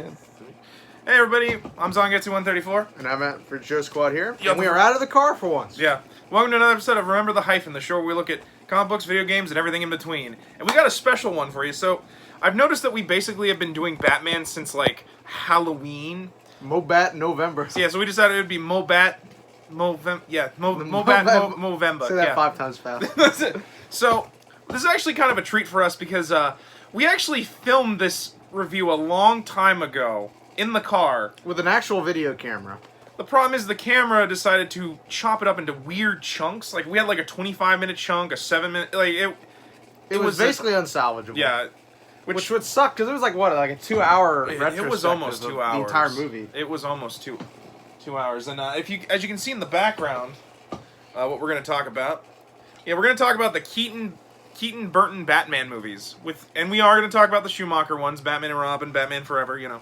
man. Hey everybody, I'm Zongetsu134. And I'm at for Joe Squad here. Yep. And we are out of the car for once. Yeah. Welcome to another episode of Remember the Hyphen, the show where we look at comic books, video games, and everything in between. And we got a special one for you. So, I've noticed that we basically have been doing Batman since, like, Halloween. Mobat November. So, yeah, so we decided it would be Mobat... Movember. Say that 5 times fast. That's it. So, this is actually kind of a treat for us because we actually filmed this review a long time ago in the car. With an actual video camera. The problem is the camera decided to chop it up into weird chunks. Like, we had like a 25-minute chunk, a 7-minute... Like, it was basically unsalvageable. Yeah. Which would suck, because it was like, what, like a 2-hour retrospective. It was almost 2 hours. The entire movie. It was almost 2 hours. And as you can see in the background, what we're going to talk about... Yeah, we're going to talk about the Keaton Burton Batman movies. And we are going to talk about the Schumacher ones, Batman and Robin, Batman Forever, you know.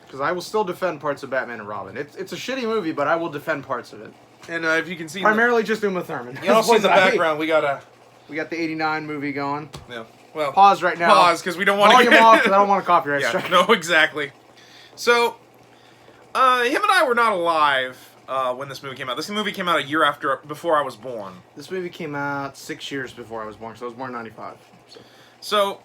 Because I will still defend parts of Batman and Robin. It's a shitty movie, but I will defend parts of it. And if you can see... Primarily just Uma Thurman. You also in the background, we got the 89 movie going. Yeah. Well, pause right now. Pause, because we don't want to get... off, because I don't want a copyright strike. No, exactly. So, him and I were not alive when this movie came out. This movie came out a year before I was born. This movie came out 6 years before I was born, so I was born in 95. So,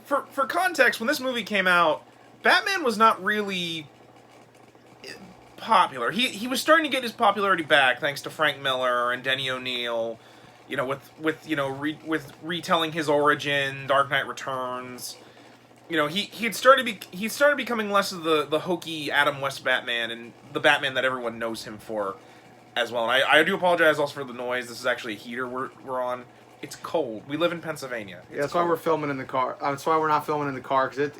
for context, when this movie came out, Batman was not really popular. He was starting to get his popularity back thanks to Frank Miller and Denny O'Neil, you know, with retelling his origin, Dark Knight Returns. You know, he started becoming less of the hokey Adam West Batman and the Batman that everyone knows him for as well. And I do apologize also for the noise. This is actually a heater we're on. It's cold. We live in Pennsylvania. Yeah, that's why we're filming in the car. That's why we're not filming in the car, because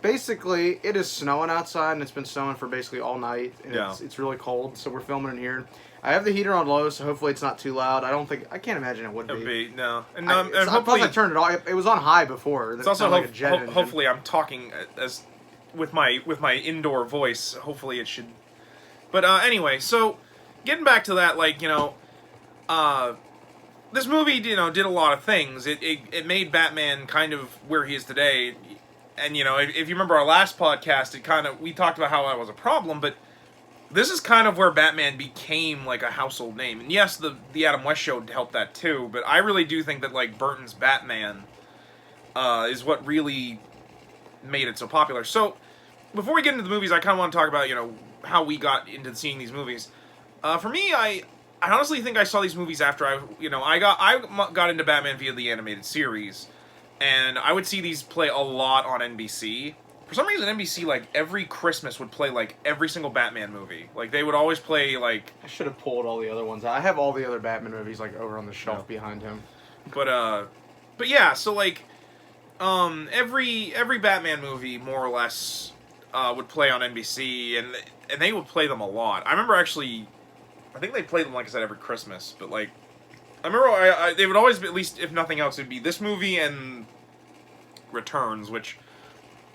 basically, it is snowing outside, and it's been snowing for basically all night, and it's really cold, so we're filming in here. I have the heater on low, so hopefully it's not too loud. I can't imagine it would be. No. And hopefully I turned it off. It was on high before. It's also hopefully I'm talking with my indoor voice. Hopefully it should. But anyway, so getting back to that, like, you know, this movie, you know, did a lot of things. It made Batman kind of where he is today. And, you know, if you remember our last podcast, we talked about how that was a problem, but this is kind of where Batman became, like, a household name. And yes, the Adam West show helped that too, but I really do think that, like, Burton's Batman is what really made it so popular. So, before we get into the movies, I kind of want to talk about, you know, how we got into seeing these movies. For me, I honestly think I saw these movies after I got into Batman via the animated series. And I would see these play a lot on NBC. For some reason, NBC, like, every Christmas would play, like, every single Batman movie. Like, they would always play, like... I should have pulled all the other ones out. I have all the other Batman movies, like, over on the shelf behind him. But yeah, so, like, every Batman movie, more or less, would play on NBC, and they would play them a lot. I remember, actually, I think they played them, like I said, every Christmas, but, like... I remember they would always be, at least if nothing else, it'd be this movie and Returns, which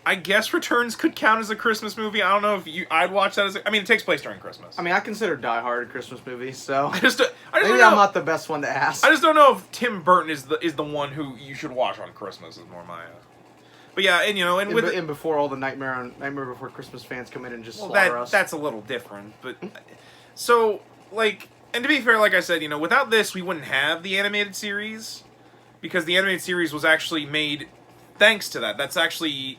I guess Returns could count as a Christmas movie. I don't know if I'd watch that as I mean, it takes place during Christmas. I mean, I consider Die Hard a Christmas movie, so I just maybe don't know. I'm not the best one to ask. I just don't know if Tim Burton is the one who you should watch on Christmas. Is more my. But yeah, and you know, and before all the Nightmare Before Christmas fans come in and just slaughter us. That's a little different, but so like. And to be fair, like I said, you know, without this, we wouldn't have the animated series, because the animated series was actually made thanks to that. That's actually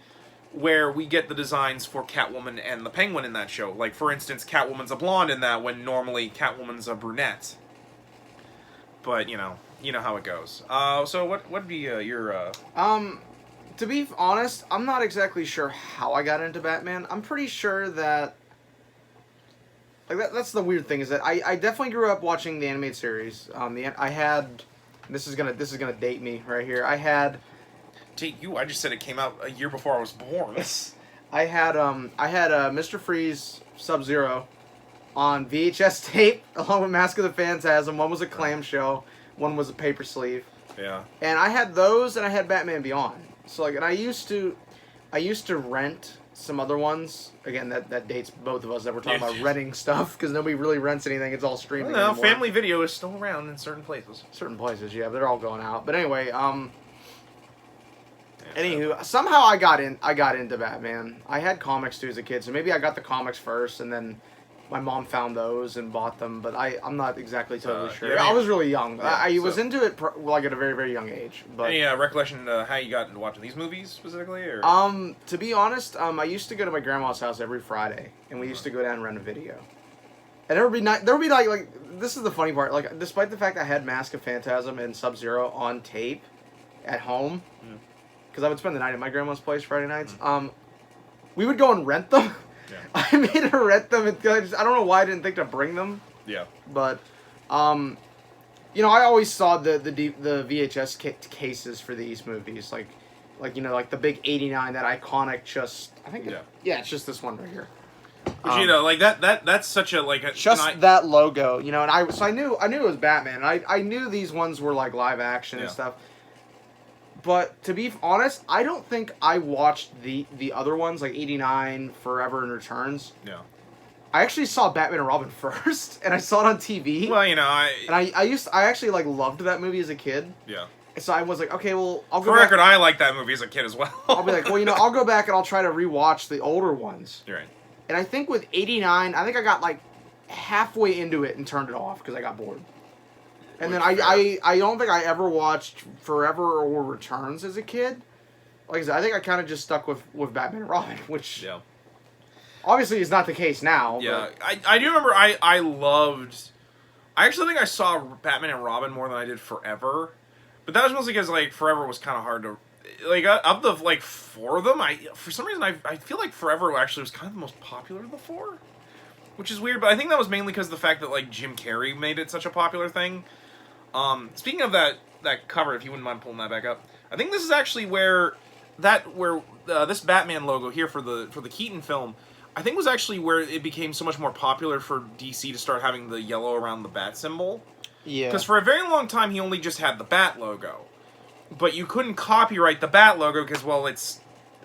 where we get the designs for Catwoman and the Penguin in that show. Like, for instance, Catwoman's a blonde in that, when normally Catwoman's a brunette. But, you know how it goes. So what would be your... To be honest, I'm not exactly sure how I got into Batman. I'm pretty sure that... Like that's the weird thing, is that I definitely grew up watching the animated series. I had, this is gonna date me right here. Date you? I just said it came out a year before I was born. I had Mr. Freeze Sub-Zero on VHS tape along with Mask of the Phantasm. One was a clamshell, one was a paper sleeve. Yeah. And I had those, and I had Batman Beyond. So like, and I used to rent some other ones. Again, that dates both of us that we're talking about renting stuff, because nobody really rents anything. It's all streaming. Well, no, Family Video is still around in certain places. Certain places, yeah, but they're all going out. But anyway, Anywho, somehow I got into Batman. I had comics too as a kid, so maybe I got the comics first, and then my mom found those and bought them. But I'm not exactly totally sure. Yeah, I was really young. Yeah, I was into it like at a very very young age. But any recollection how you got into watching these movies specifically? Or to be honest, I used to go to my grandma's house every Friday, and we used to go down and rent a video. And there would be like this is the funny part. Like, despite the fact I had Mask of Phantasm and Sub-Zero on tape at home, because I would spend the night at my grandma's place Friday nights. We would go and rent them. Yeah. I made her rent them. And I don't know why I didn't think to bring them. Yeah. But, I always saw the VHS cases for these movies, like the big '89, that iconic. It's just this one right here. But like that's such a that logo, and I knew it was Batman. I knew these ones were like live action and stuff. But to be honest, I don't think I watched the other ones like '89, Forever, and Returns. Yeah. I actually saw Batman and Robin first, and I saw it on TV. Well, I actually like loved that movie as a kid. Yeah. So I was like, okay, well, I'll go For back. record, I liked that movie as a kid as well. I'll be like, well, I'll go back and I'll try to rewatch the older ones. You're right. And I think with '89, I think I got like halfway into it and turned it off because I got bored. And then I don't think I ever watched Forever or Returns as a kid. Like I said, I think I kind of just stuck with Batman and Robin, which obviously is not the case now. Yeah, but. I do remember I actually think I saw Batman and Robin more than I did Forever. But that was mostly because like Forever was kind of hard to... Like, of the, like, four of them, for some reason, I feel like Forever actually was kind of the most popular of the four. Which is weird, but I think that was mainly because of the fact that, like, Jim Carrey made it such a popular thing. Speaking of that cover, if you wouldn't mind pulling that back up, I think this is actually where this Batman logo here for the Keaton film, I think was actually where it became so much more popular for DC to start having the yellow around the bat symbol. Yeah. Because for a very long time, he only just had the bat logo. But you couldn't copyright the bat logo because, well, it's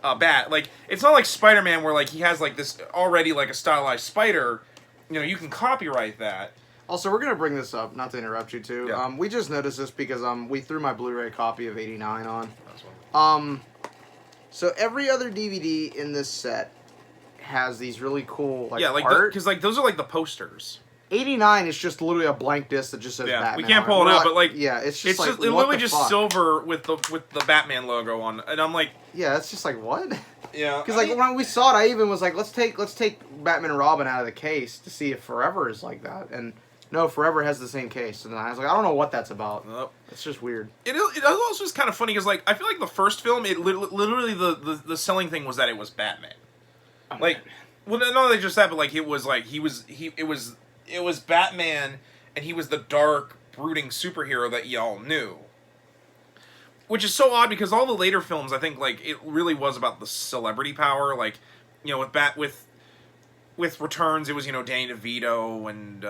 a bat. Like, it's not like Spider-Man where, like, he has, like, this already, like, a stylized spider. You can copyright that. Also, we're going to bring this up, not to interrupt you, too. Yeah. We just noticed this because we threw my Blu-ray copy of '89 on. That's one. So every other DVD in this set has these really cool, like, like art. Because, like, those are, like, the posters. '89 is just literally a blank disc that just says Batman. We can't pull it up, but like, it's just like, literally just silver with the Batman logo on, and I'm like, yeah, it's just like what? Yeah, because like when we saw it, I even was like, let's take Batman and Robin out of the case to see if Forever is like that, and no, Forever has the same case, and I was like, I don't know what that's about. Nope. It's just weird. It also is kind of funny because like I feel like the first film, it literally the selling thing was that it was Batman, like, well, not only just that, but like it was Batman, and he was the dark, brooding superhero that y'all knew. Which is so odd because all the later films, I think, like, it really was about the celebrity power. Like, with Returns, it was, Danny DeVito and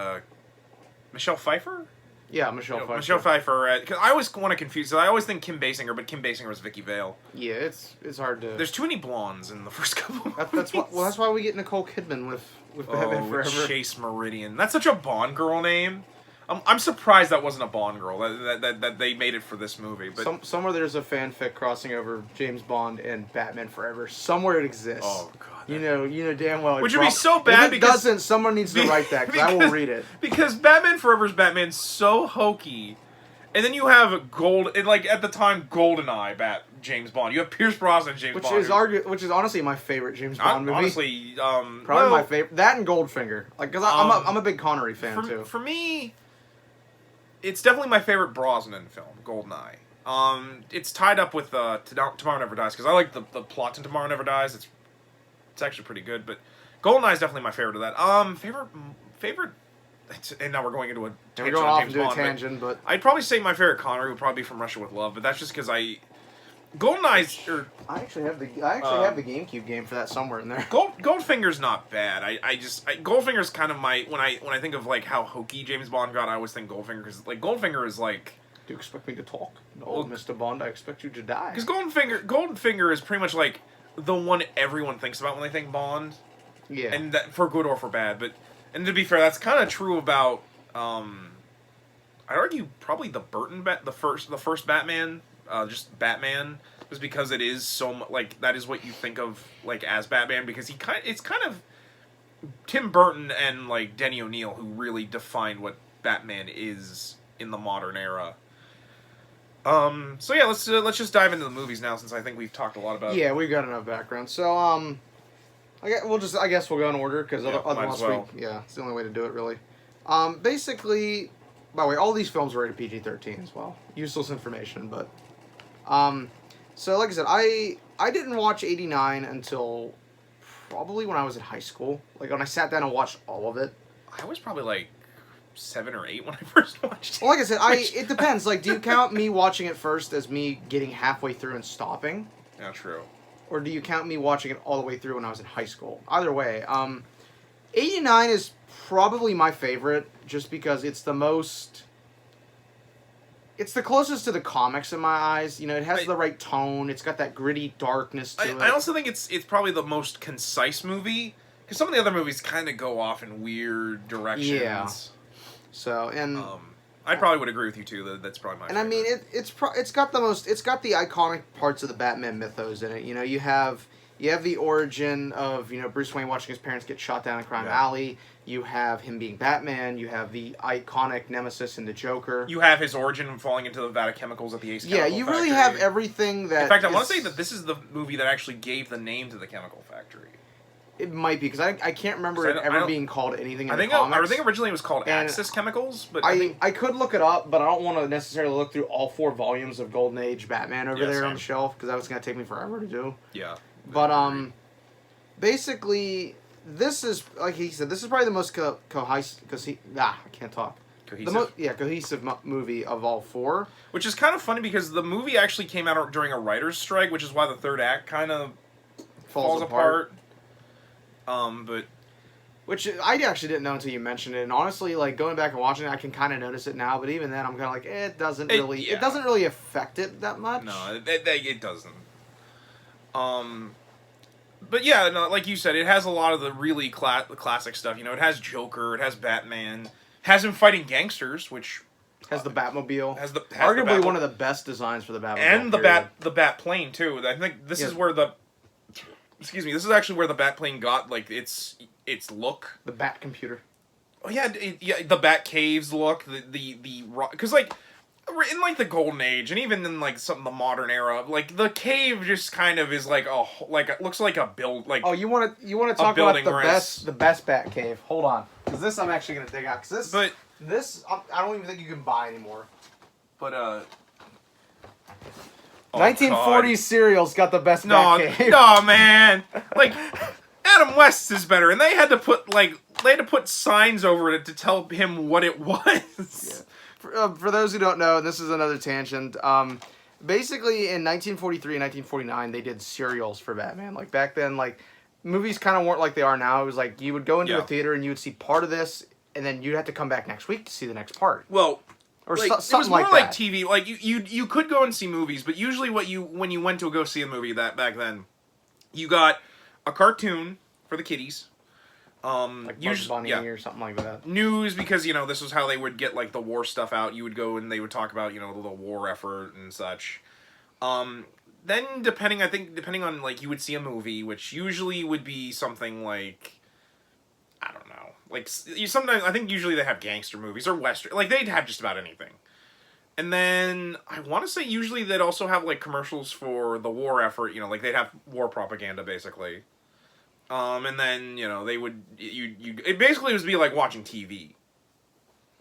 Michelle Pfeiffer? Yeah, Michelle Pfeiffer. Michelle Pfeiffer. Cause I always want to confuse it. I always think Kim Basinger, but Kim Basinger was Vicky Vale. Yeah, it's hard to... There's too many blondes in the first couple of movies. That's why we get Nicole Kidman with Batman Forever. Chase Meridian. That's such a Bond girl name. I'm surprised that wasn't a Bond girl, that they made it for this movie. But somewhere there's a fanfic crossing over James Bond and Batman Forever. Somewhere it exists. Oh, God. You know damn well. Which would be so bad if it doesn't, someone needs to write that, because I will read it. Because Batman Forever's Batman's so hokey. And then you have at the time, GoldenEye James Bond. You have Pierce Brosnan James Bond. Which is honestly my favorite James Bond movie. Honestly, probably my favorite. That and Goldfinger. Like, because I'm a big Connery fan, too. For me, it's definitely my favorite Brosnan film, GoldenEye. It's tied up with Tomorrow Never Dies, because I like the plot to Tomorrow Never Dies. It's actually pretty good, but GoldenEye is definitely my favorite of that. Favorite, and now we're going into a tangent. We're going off into a tangent, but I'd probably say my favorite Connery would probably be From Russia with Love, but that's just because GoldenEye's... I actually have the GameCube game for that somewhere in there. Goldfinger's not bad. Goldfinger's kind of my... When I think of, like, how hokey James Bond got, I always think Goldfinger, because, like, Goldfinger is, like... Do you expect me to talk? No, Mr. Bond, I expect you to die. Because Goldfinger is pretty much, like, the one everyone thinks about when they think Bond. Yeah. And that, for good or for bad, but... And to be fair, that's kind of true about... I'd argue probably the first Batman... just Batman, was because it is like that is what you think of like as Batman, because it's kind of Tim Burton and like Denny O'Neil who really defined what Batman is in the modern era. So yeah, let's just dive into the movies now, since I think we've talked a lot about. Yeah, we've got enough background. So I guess we'll go in order, because otherwise it's the only way to do it, really. Basically, by the way, all these films were rated PG-13 as well. Useless information, but so like I said, I didn't watch 89 until probably when I was in high school. Like when I sat down and watched all of it. I was probably like 7 or 8 when I first watched it. Well, like I said, it depends. Like, do you count me watching it first as me getting halfway through and stopping? Yeah, true. Or do you count me watching it all the way through when I was in high school? Either way, 89 is probably my favorite, just because it's the most... It's the closest to the comics in my eyes. You know, it has the right tone. It's got that gritty darkness to it. I also think it's probably the most concise movie, because some of the other movies kind of go off in weird directions. Yeah. So, and... I probably would agree with you, too. That's probably my favorite. I mean, it's got the iconic parts of the Batman mythos in it. You know, you have the origin of, you know, Bruce Wayne watching his parents get shot down in Crime Alley. You have him being Batman. You have the iconic Nemesis in the Joker. You have his origin falling into the vat of chemicals at the Ace Chemical Factory. Yeah, you really have everything that... In fact, I want to say that this is the movie that actually gave the name to the chemical factory. It might be, because I can't remember it ever being called anything in the comics. I think originally it was called Axis Chemicals, but I could look it up, but I don't want to necessarily look through all 4 volumes of Golden Age Batman over there on the shelf, because that was going to take me forever to do. Yeah. But, basically, this is, like he said, this is probably the most cohesive movie of all 4. Which is kind of funny, because the movie actually came out during a writer's strike, which is why the third act kind of falls apart. But which I actually didn't know until you mentioned it, and honestly, like going back and watching it, I can kind of notice it now. But even then, I'm kind of like, it doesn't really affect it that much. No, it doesn't. But yeah, no, like you said, it has a lot of the really classic stuff. You know, it has Joker, it has Batman, has him fighting gangsters, which has the Batmobile, has arguably one of the best designs for the Batmobile, and the Bat plane too. I think this is where this is actually where the Batplane got, like, its look. The Bat computer. Oh, yeah, the Bat Caves look, because, like, in, like, the Golden Age, and even in, like, some of the modern era, like, the cave just kind of is, like, it looks like a build, like... Oh, you want to talk about the best Bat Cave? Hold on. Because this I'm actually going to dig out. Because this, I don't even think you can buy anymore. But, 1940s cereal's got the best Batcave. No, man. Like, Adam West's is better, and they had to put signs over it to tell him what it was. Yeah. For those who don't know, and this is another tangent, basically in 1943 and 1949, they did serials for Batman. Like, back then, like, movies kind of weren't like they are now. It was like, you would go into a theater and you would see part of this, and then you'd have to come back next week to see the next part. Well... Or like, something it was more like TV. Like you could go and see movies, but usually when you went to go see a movie that back then, you got a cartoon for the kiddies. Like Bugs Bunny or something like that. News, because this was how they would get like the war stuff out. You would go and they would talk about the war effort and such. Then depending on like you would see a movie, which usually would be something like, I don't know. Like, sometimes, I think usually they have gangster movies or western. Like, they'd have just about anything. And then, I want to say usually they'd also have, like, commercials for the war effort. Like, they'd have war propaganda, basically. And then, they would... it basically would be like watching TV.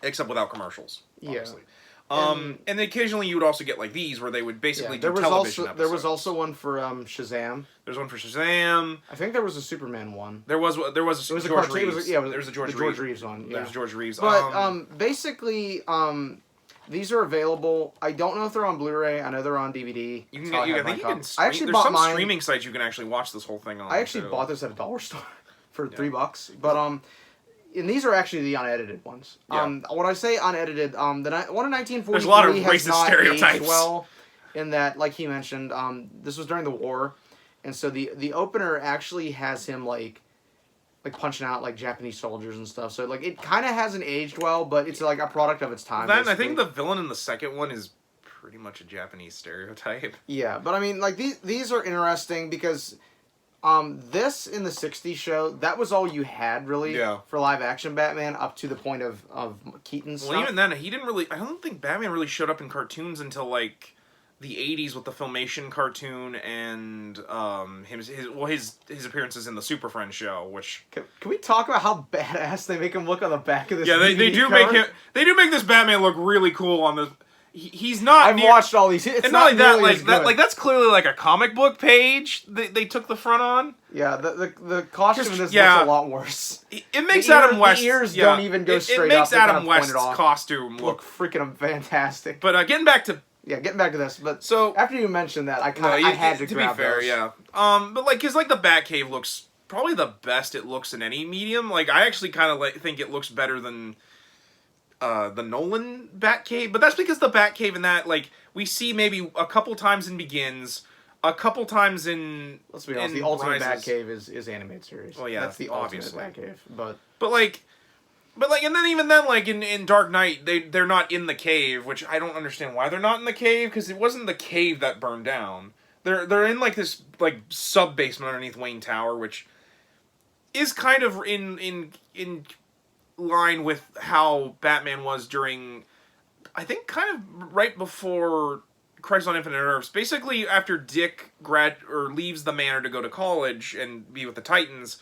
Except without commercials, obviously. Yeah. And occasionally you would also get like these where they would basically do television episodes. There was also one for Shazam. There's one for Shazam. I think there was a Superman one. There was a George Reeves. There was a George Reeves one. Yeah. There's George Reeves. But basically, these are available. I don't know if they're on Blu-ray. I know they're on DVD. I think you can. There's some streaming sites you can actually watch this whole thing on. I actually bought this at a dollar store for $3. But and these are actually the unedited ones. Yeah. When I say unedited, one in 1943 There's a lot of racist has not stereotypes. Aged well, in that, like he mentioned, this was during the war, and so the opener actually has him like punching out like Japanese soldiers and stuff. So like it kind of hasn't aged well, but it's like a product of its time. Then I think the villain in the second one is pretty much a Japanese stereotype. Yeah, but I mean, like these are interesting because this in the '60s show, that was all you had really for live action Batman up to the point of Keaton's stuff. Well, even then, he didn't really. I don't think Batman really showed up in cartoons until like the '80s with the Filmation cartoon and his appearances in the Super Friends show. Which can we talk about how badass they make him look on the back of this? Yeah, they do make him. They do make this Batman look really cool on the. He's not. I've watched all these. It's and not like like that. Like that's clearly like a comic book page. They took the front on. Yeah, the costume in this looks a lot worse. It makes Adam West. The ears don't even go straight up. It makes Adam West's costume look freaking fantastic. But getting back to this. But so after you mentioned that, I had to grab be fair, those. yeah. But like, cause like the Batcave looks probably the best it looks in any medium. Like I actually kind of think it looks better than the Nolan Batcave, but that's because the Batcave in that, like, we see maybe a couple times in Begins, a couple times in. Let's be honest, the ultimate Batcave is animated series. Well, yeah, that's the obviously. Ultimate Batcave, but like, and then even then, like in Dark Knight, they're not in the cave, which I don't understand why they're not in the cave, because it wasn't the cave that burned down. They're in like this like sub basement underneath Wayne Tower, which is kind of in line with how Batman was during, I think, kind of right before Crisis on Infinite Earths. Basically, after Dick leaves the manor to go to college and be with the Titans,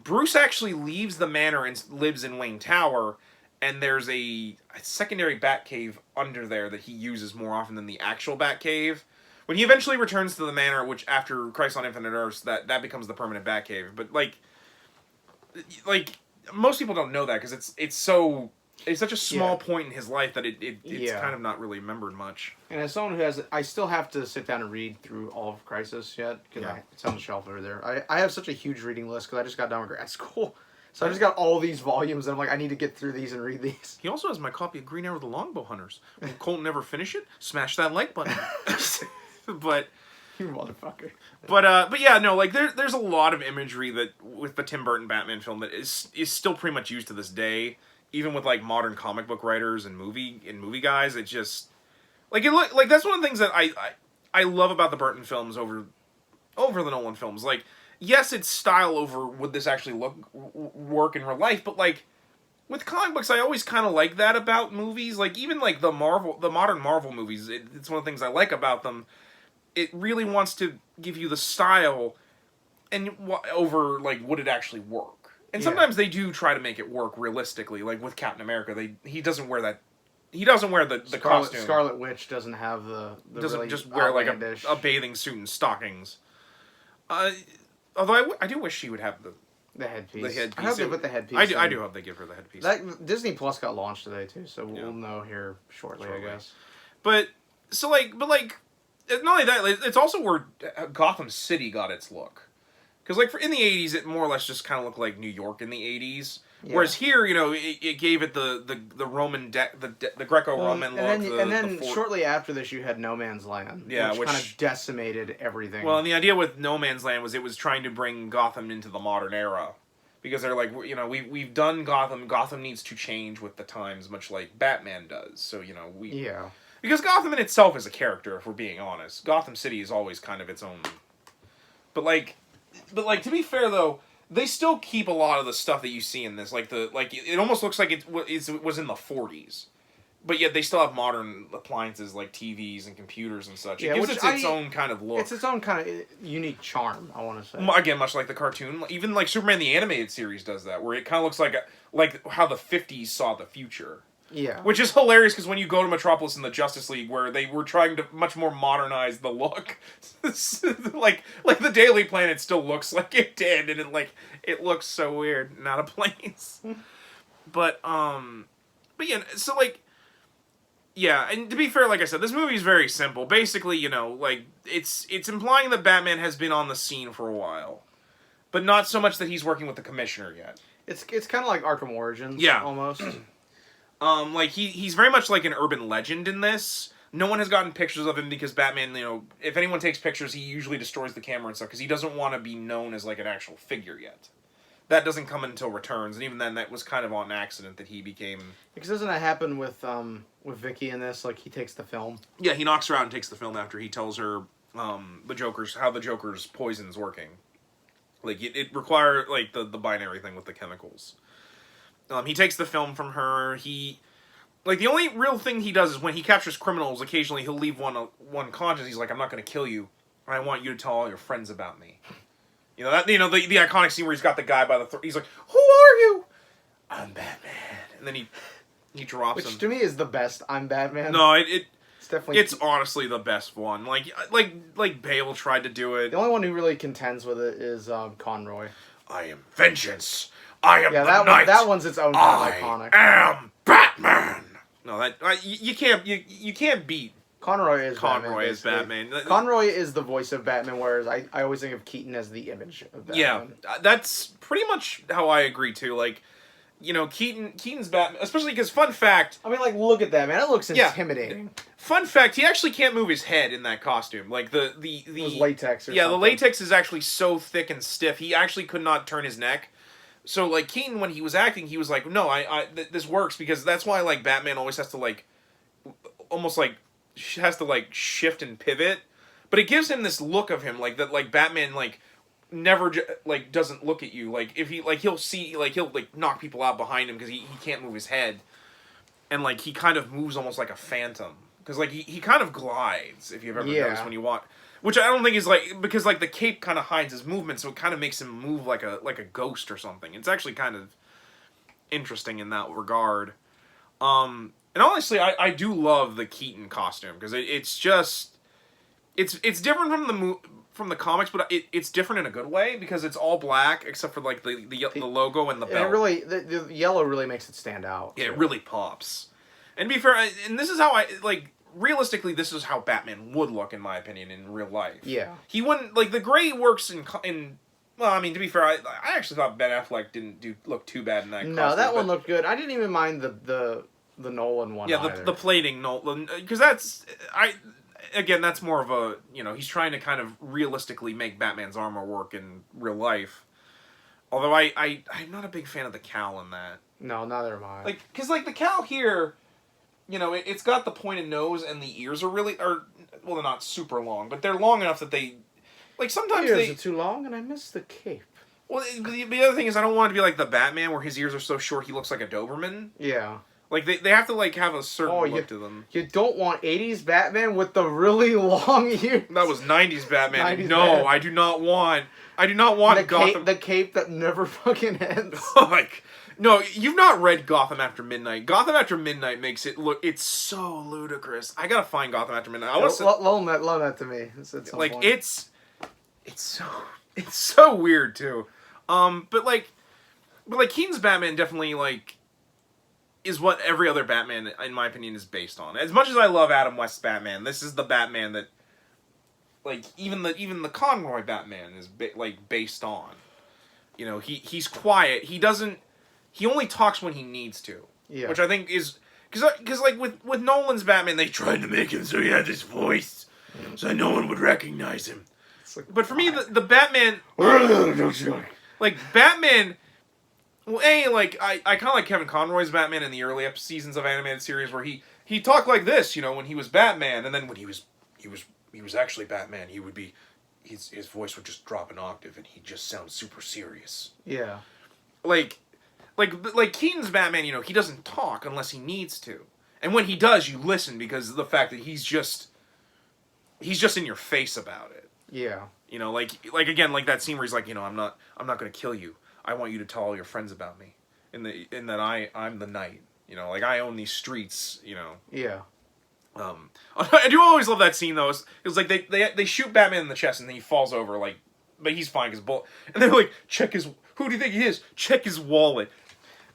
Bruce actually leaves the manor and lives in Wayne Tower, and there's a secondary Batcave under there that he uses more often than the actual Batcave. When he eventually returns to the manor, which after Crisis on Infinite Earths, that becomes the permanent Batcave. But like most people don't know that because it's such a small point in his life that it's kind of not really remembered much. And as someone who I still have to sit down and read through all of Crisis yet because it's on the shelf over there. I have such a huge reading list because I just got done with grad school, so I just got all these volumes and I'm like, I need to get through these and read these. He also has my copy of Green Arrow: The Longbow Hunters. Will Colton never finish it? Smash that like button. But. You motherfucker. But yeah, no, like there's a lot of imagery that with the Tim Burton Batman film that is still pretty much used to this day, even with like modern comic book writers and movie guys. It just like that's one of the things that I love about the Burton films over the Nolan films. Like, yes, it's style over would this actually work in real life, but like with comic books, I always kind of like that about movies. Like even like the modern Marvel movies, it's one of the things I like about them. It really wants to give you the style and over like would it actually work. And sometimes they do try to make it work realistically. Like with Captain America, he doesn't wear that. He doesn't wear the costume. Scarlet Witch doesn't have the doesn't really just wear like a bathing suit and stockings. Although I do wish she would have the headpiece. The headpiece. I hope they put the headpiece. I do hope they give her the headpiece. Disney Plus got launched today too, so we'll know here shortly, I guess. But not only that, it's also where Gotham City got its look. Because, like, in the 80s, it more or less just kind of looked like New York in the 80s. Yeah. Whereas here, you know, it gave it the Roman, the Greco-Roman look. And then shortly after this, you had No Man's Land, which kind of decimated everything. Well, and the idea with No Man's Land was it was trying to bring Gotham into the modern era. Because they're like, you know, we've done Gotham. Gotham needs to change with the times, much like Batman does. So, you know, because Gotham in itself is a character, if we're being honest. Gotham City is always kind of its own. But to be fair though, they still keep a lot of the stuff that you see in this. It almost looks like it was in the 40s. But yet they still have modern appliances like TVs and computers and such. It gives it its own kind of look. It's its own kind of unique charm, I want to say. Again, much like the cartoon. Even like Superman the Animated Series does that, where it kind of looks like how the 50s saw the future. Yeah. Which is hilarious because when you go to Metropolis in the Justice League, where they were trying to much more modernize the look, like the Daily Planet still looks like it did, and it looks so weird, not a place. But yeah, so like, yeah, and to be fair, like I said, this movie is very simple. Basically, you know, like it's implying that Batman has been on the scene for a while, but not so much that he's working with the Commissioner yet. It's kind of like Arkham Origins, almost. Like he's very much like an urban legend in this. No one has gotten pictures of him because Batman, you know, if anyone takes pictures, he usually destroys the camera and stuff because he doesn't want to be known as like an actual figure yet. that doesn't come until Returns, and even then, that was kind of on accident that he became. Because doesn't that happen with Vicky in this? Like he takes the film. Yeah, he knocks her out and takes the film after he tells her how the Joker's poison's working. Like it requires like the binary thing with the chemicals. He takes the film from her. Like, the only real thing he does is when he captures criminals, occasionally he'll leave one conscious. He's like, I'm not going to kill you. I want you to tell all your friends about me. The iconic scene where he's got the guy by the throat. He's like, who are you? I'm Batman. And then he drops him. Which, to me, is the best I'm Batman. No, it's definitely... It's honestly the best one. Like Bale tried to do it. The only one who really contends with it is Conroy. I am vengeance. I am the knight. That one's its own kind of iconic. I am Batman. No, you can't beat Conroy is Batman. Conroy is the voice of Batman, whereas I always think of Keaton as the image of Batman. Yeah, that's pretty much how I agree too. Like, Keaton's Batman, especially because fun fact. I mean, like, look at that, man. It looks intimidating. Fun fact: he actually can't move his head in that costume. Like the latex. The latex is actually so thick and stiff. He actually could not turn his neck. So, like, Keaton, when he was acting, he was like, no, this works, because that's why, like, Batman always has to, like, almost, like, has to, like, shift and pivot. But it gives him this look of him, like, that, like, Batman, like, never, like, doesn't look at you. Like, if he, like, he'll see, like, he'll, like, knock people out behind him because he can't move his head. And, like, he kind of moves almost like a phantom. Because, like, he kind of glides, if you've ever noticed when you watch... Which I don't think is, like, because, like, the cape kind of hides his movement, so it kind of makes him move like a ghost or something. It's actually kind of interesting in that regard. And honestly, I do love the Keaton costume, because it's just... It's different from the comics, but it's different in a good way, because it's all black, except for, like, the logo and the belt. It really... The yellow really makes it stand out. Yeah, it really pops. And to be fair, and this is how realistically, this is how Batman would look, in my opinion, in real life. Yeah. He wouldn't... Like, the gray works in well, I mean, to be fair, I actually thought Ben Affleck didn't look too bad in that costume. No, that one looked good. I didn't even mind the Nolan one either. The plating Nolan... Because that's... Again, that's more of a... he's trying to kind of realistically make Batman's armor work in real life. Although I'm not a big fan of the cowl in that. No, neither am I. Like, because, like, the cowl here... it's got the pointed nose, and the ears are well, they're not super long, but they're long enough that they, like, sometimes ears are too long, and I miss the cape. Well, the other thing is, I don't want it to be like the Batman, where his ears are so short he looks like a Doberman. Yeah. Like, they have to, like, have a certain look to them. You don't want 80s Batman with the really long ears. That was 90s Batman. 90s Batman. I do not want Gotham. The cape that never fucking ends. Like... No, you've not read Gotham After Midnight. Gotham After Midnight makes it look... It's so ludicrous. I gotta find Gotham After Midnight. I loan that to me. Like, point. It's so weird, too. But Keaton's Batman definitely, like, is what every other Batman, in my opinion, is based on. As much as I love Adam West's Batman, this is the Batman that, like, even the Conroy Batman is, based on. He's quiet. He only talks when he needs to. Yeah. Which I think is... Because like, with Nolan's Batman, they tried to make him so he had this voice. So no one would recognize him. Like, but for me, the Batman... like, Batman... Well, I kind of like Kevin Conroy's Batman in the early seasons of animated series, where he talked like this, when he was Batman, and then when he was actually Batman, he would be... His voice would just drop an octave, and he'd just sound super serious. Yeah. Like Keaton's Batman, he doesn't talk unless he needs to. And when he does, you listen because of the fact that he's just in your face about it. Yeah. Again, like that scene where he's like, I'm not going to kill you. I want you to tell all your friends about me. In that I'm the knight. I own these streets, Yeah. I do always love that scene though. It's like they shoot Batman in the chest and then he falls over, like, but he's fine because and they're like, who do you think he is? Check his wallet.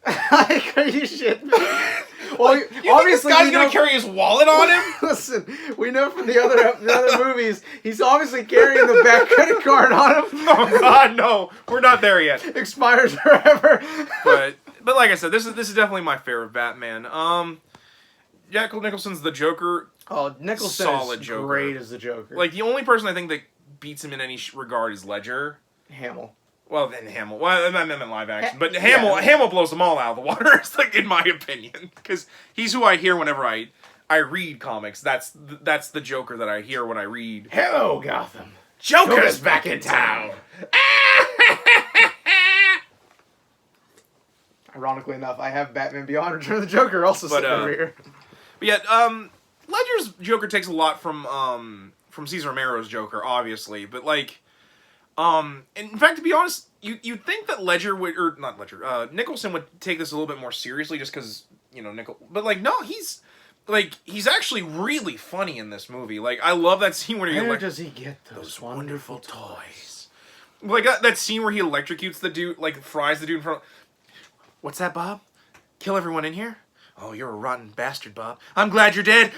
Like, are you shitting me? Well, you obviously think this guy's gonna carry his wallet on him? Listen, we know from the other movies, he's obviously carrying the back credit card on him. Oh God, no, we're not there yet. Expires forever. But like I said, this is definitely my favorite Batman. Jack Nicholson's the Joker. Oh, Nicholson solid is Joker. Great as the Joker. Like, the only person I think that beats him in any regard is Ledger. Hamill. Well, then Hamill. Well, I meant in live action, but Hamill blows them all out of the water. It's like, in my opinion, because he's who I hear whenever I read comics. That's the Joker that I hear when I read. Hello, Gotham. Joker's back in town. Ironically enough, I have Batman Beyond: Return of the Joker also sitting over here. But yeah, Ledger's Joker takes a lot from Cesar Romero's Joker, obviously, but like. In fact, to be honest, you'd think that Ledger would, or not Ledger, Nicholson would take this a little bit more seriously just because, but like, no, he's actually really funny in this movie. Like, I love that scene where Where does he get those wonderful toys? Like, that scene where he electrocutes the dude, like, fries the dude in front. What's that, Bob? Kill everyone in here? Oh, you're a rotten bastard, Bob. I'm glad you're dead.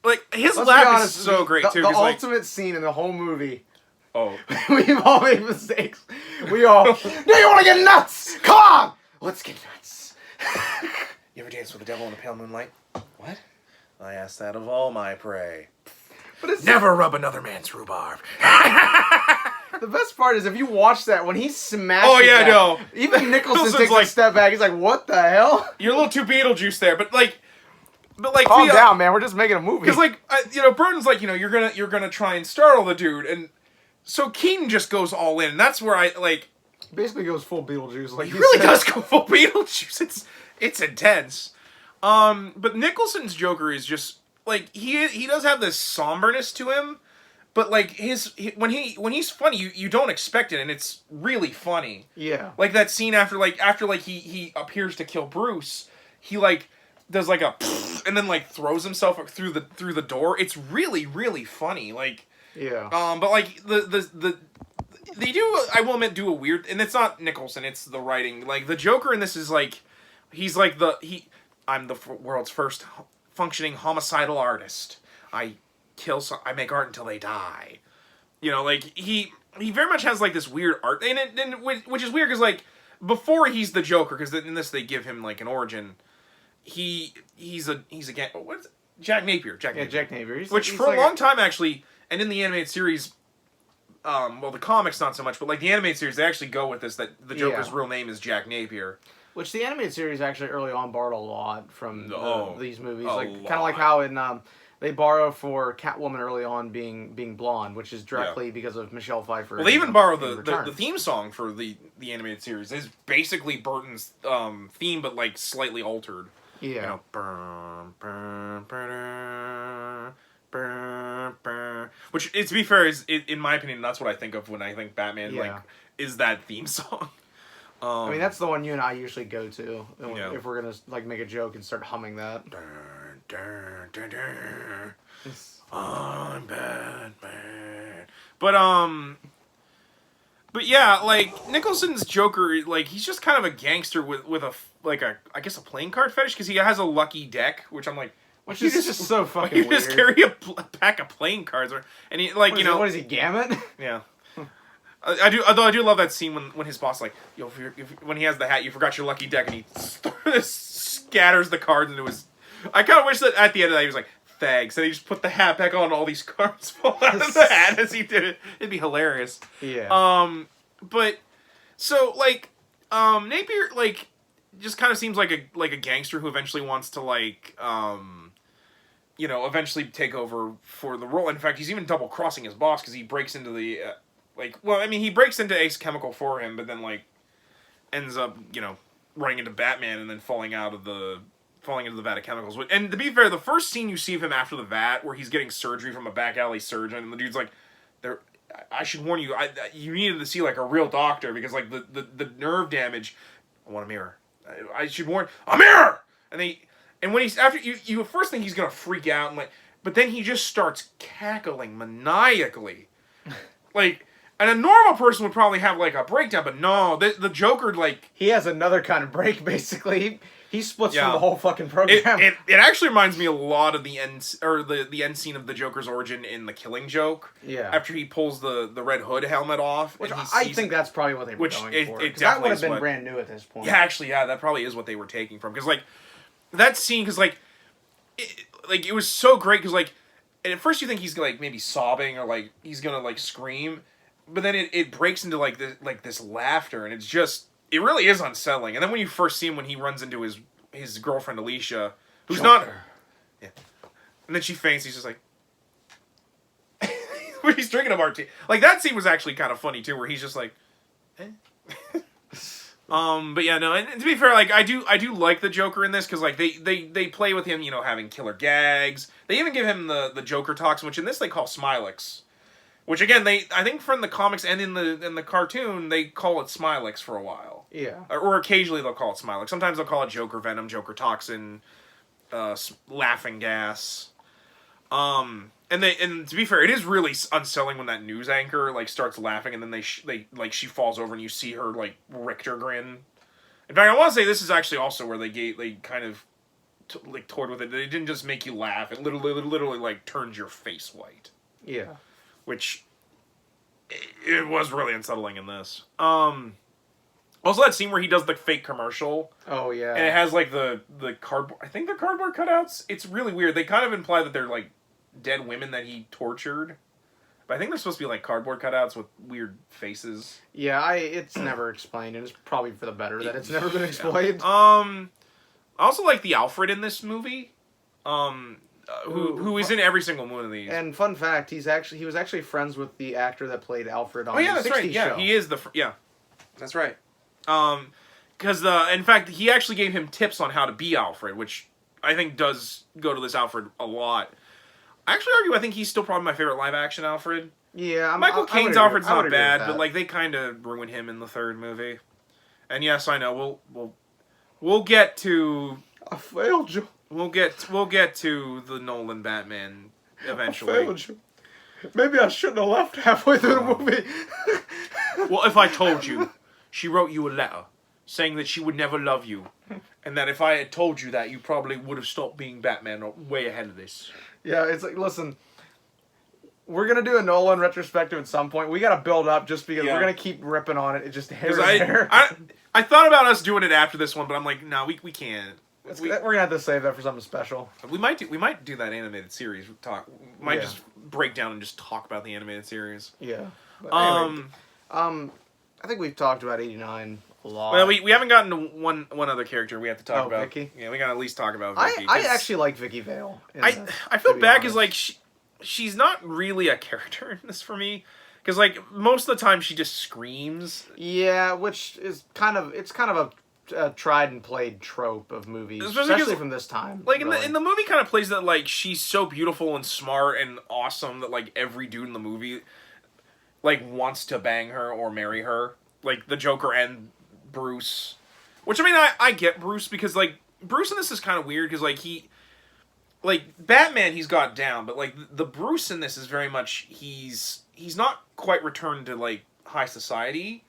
Like, his laugh is so great, too. The ultimate scene in the whole movie. Oh. We've all made mistakes. We all... Do you want to get nuts? Come on! Let's get nuts. You ever dance with the devil in the pale moonlight? What? I ask that of all my prey. But it's never rub another man's rhubarb. The best part is if you watch that, when he smashes no. Even Nicholson takes a step back. He's like, what the hell? You're a little too Beetlejuice there, but like... Calm down, man. We're just making a movie. Because, like, Burton's like, you're gonna try and startle the dude, and... So Keaton just goes all in, and that's where I, like... Basically goes full Beetlejuice. Like he really does go full Beetlejuice. It's intense. But Nicholson's Joker is just, like, he does have this somberness to him, but, like, when he's funny, you don't expect it, and it's really funny. Yeah. Like, that scene after he appears to kill Bruce, he, like, does, like, a... and then, like, throws himself through the door. It's really, really funny, like... Yeah. But like they do, I will admit, do a weird, and it's not Nicholson, it's the writing. Like the Joker in this is like, I'm the world's first functioning homicidal artist. I make art until they die. Like he very much has like this weird art, and which is weird because like before he's the Joker, because in this they give him like an origin. He's again what is it? Jack Napier. Jack Napier. He's for a long time actually. And in the animated series, the comics not so much, but like the animated series, they actually go with this, that the Joker's real name is Jack Napier. Which the animated series actually early on borrowed a lot from these movies. Kind of like how in they borrow for Catwoman early on being blonde, which is directly because of Michelle Pfeiffer. Well, they even borrow the theme song for the animated series. It's basically Burton's theme, but like slightly altered. Yeah. Which, to be fair, is in my opinion, that's what I think of when I think Batman. Like, is that theme song? I mean, that's the one you and I usually go to if we're gonna like make a joke and start humming that. I'm Batman. But yeah, like Nicholson's Joker, like he's just kind of a gangster with I guess a playing card fetish because he has a lucky deck, which I'm like. Which is just so fucking weird. You just carry a pack of playing cards, and he like what is he, Gamut? Yeah, I do. Although I do love that scene when his boss like, when he has the hat, you forgot your lucky deck, and he scatters the cards into his. I kind of wish that at the end of that he was like, thanks, and he just put the hat back on, and all these cards fall out of the hat as he did it. It'd be hilarious. Yeah. But so like, Napier like just kind of seems like a gangster who eventually wants to like eventually take over for the role. In fact, he's even double crossing his boss because he breaks into the he breaks into Ace Chemical for him, but then like ends up running into Batman and then falling into the vat of chemicals. And to be fair, the first scene you see of him after the vat, where he's getting surgery from a back alley surgeon, and the dude's like, I should warn you, you needed to see like a real doctor because like the nerve damage. I want a mirror. I should warn a mirror. And when he's after you first think he's gonna freak out and but then he just starts cackling maniacally, like. And a normal person would probably have like a breakdown, but no, the Joker like he has another kind of break. Basically, he splits from the whole fucking program. It actually reminds me a lot of the end scene of the Joker's origin in The Killing Joke. Yeah, after he pulls the Red Hood helmet off, which I think that's probably what they were going for. That would have been brand new at this point. Yeah, actually, that probably is what they were taking from because like that scene because it was so great because like at first you think he's like maybe sobbing or like he's gonna like scream. but then it breaks into like this laughter, and it really is unsettling. And then when you first see him when he runs into his girlfriend Alicia, who's not, yeah, and then she faints. He's just like, when he's drinking a martini. Like that scene was actually kind of funny too, where he's just like, eh. But yeah, no. And to be fair, like I do like the Joker in this because like they play with him, you know, having killer gags. They even give him the Joker toxin, which in this they call Smilix. Which again, I think from the comics and in the cartoon they call it Smilix for a while. Yeah. Or occasionally they'll call it Smilix. Sometimes they'll call it Joker Venom, Joker Toxin, Laughing Gas. And to be fair, it is really unsettling when that news anchor like starts laughing and then she falls over and you see her like Richter grin. In fact, I want to say this is actually also where they kind of toyed with it. They didn't just make you laugh; it literally like turns your face white. Yeah. Which it was really unsettling in this. Also, that scene where he does the fake commercial. Oh yeah. And it has like the cardboard. I think they're cardboard cutouts. It's really weird. They kind of imply that they're like dead women that he tortured, but I think they're supposed to be like cardboard cutouts with weird faces. Yeah, it's never explained, and it's probably for the better that it's never been explained. I also like the Alfred in this movie. Who is in every single one of these. And fun fact, he was actually friends with the actor that played Alfred on the 60s that's right. Yeah, show. he is that's right. Because in fact, he actually gave him tips on how to be Alfred, which I think does go to this Alfred a lot. I think he's still probably my favorite live action Alfred. Yeah, Michael Caine's Alfred's not bad, but like they kind of ruined him in the third movie. And yes, I know we'll get to. I failed you. We'll get to the Nolan Batman eventually. I failed you. Maybe I shouldn't have left halfway through the movie. Well, if I told you, she wrote you a letter saying that she would never love you, and that if I had told you that, you probably would have stopped being Batman way ahead of this. Yeah, it's like, listen, we're going to do a Nolan retrospective at some point. We got to build up just because we're going to keep ripping on it. It just hair and hair. I thought about us doing it after this one, but I'm like, no, we can't. We're going to have to save that for something special. We might do that animated series talk. We might just break down and just talk about the animated series. Yeah. Anyway, I think we've talked about 89 a lot. Well, we haven't gotten to one other character we have to talk about. Vicky? Yeah, we gotta at least talk about Vicky. I actually like Vicky Vale. I feel bad because like she's not really a character in this for me. Because like most of the time she just screams. Yeah, which is kind of a tried and played trope of movies, especially from this time. Like in the movie, kind of plays that like she's so beautiful and smart and awesome that like every dude in the movie like wants to bang her or marry her, like the Joker and Bruce. Which I mean, I get Bruce because like Bruce in this is kind of weird because like Batman he's got down, but like the Bruce in this is very much he's not quite returned to like high society.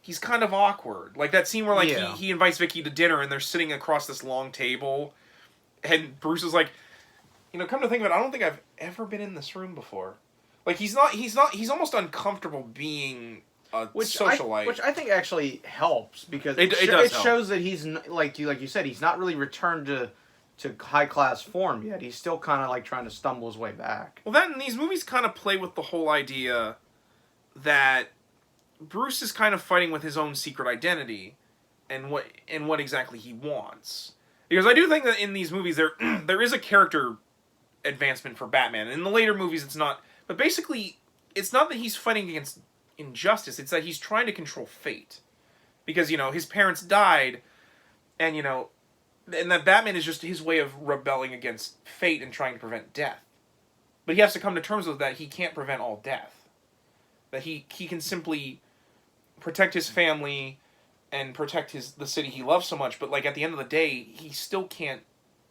He's kind of awkward. Like that scene where like he invites Vicky to dinner and they're sitting across this long table and Bruce is like, you know, come to think of it, I don't think I've ever been in this room before. Like he's almost uncomfortable being a socialite. Which I think actually helps because it shows that he's like you said, he's not really returned to high class form yet. He's still kind of like trying to stumble his way back. Well, then these movies kind of play with the whole idea that Bruce is kind of fighting with his own secret identity and what exactly he wants. Because I do think that in these movies there is a character advancement for Batman. In the later movies it's not, but basically it's not that he's fighting against injustice, it's that he's trying to control fate. Because, you know, his parents died and, you know, and that Batman is just his way of rebelling against fate and trying to prevent death. But he has to come to terms with that he can't prevent all death. That he can simply protect his family and protect the city he loves so much, but like at the end of the day, he still can't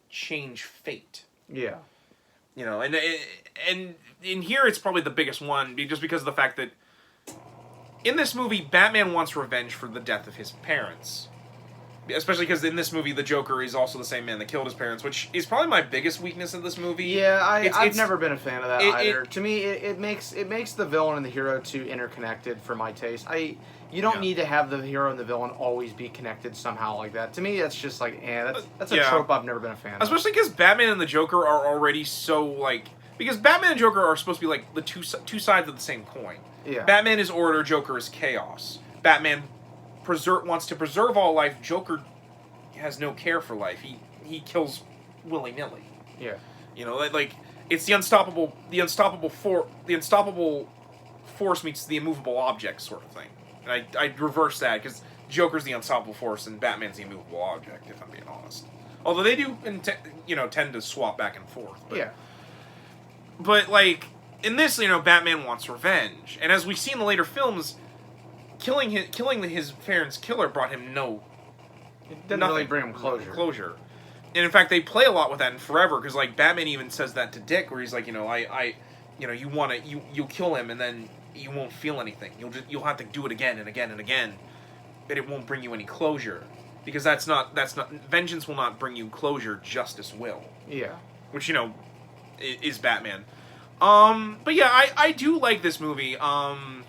change fate. Yeah. You know, and in here it's probably the biggest one, just because of the fact that in this movie, Batman wants revenge for the death of his parents. Especially because in this movie, the Joker is also the same man that killed his parents, which is probably my biggest weakness in this movie. Yeah, I've never been a fan of that either. To me, it makes the villain and the hero too interconnected for my taste. You don't need to have the hero and the villain always be connected somehow like that. To me, that's just like, that's a trope I've never been a fan of. Especially because Batman and the Joker are already so, like, because Batman and Joker are supposed to be like the two sides of the same coin. Yeah. Batman is order, Joker is chaos. Batman wants to preserve all life. Joker has no care for life. He kills willy-nilly. Yeah. You know, like it's the unstoppable force meets the immovable object sort of thing. And I reverse that because Joker's the unstoppable force and Batman's the immovable object, if I'm being honest. Although they do, tend to swap back and forth. But, yeah. But, like, in this, Batman wants revenge. And as we see in the later films, killing his parents' killer brought him It didn't really bring him closure. And in fact, they play a lot with that in Forever, because, like, Batman even says that to Dick, where he's like, you'll kill him, and then you won't feel anything. You'll have to do it again and again and again, but it won't bring you any closure. Because that's not vengeance will not bring you closure, justice will. Yeah. Which, is Batman. But yeah, I do like this movie. And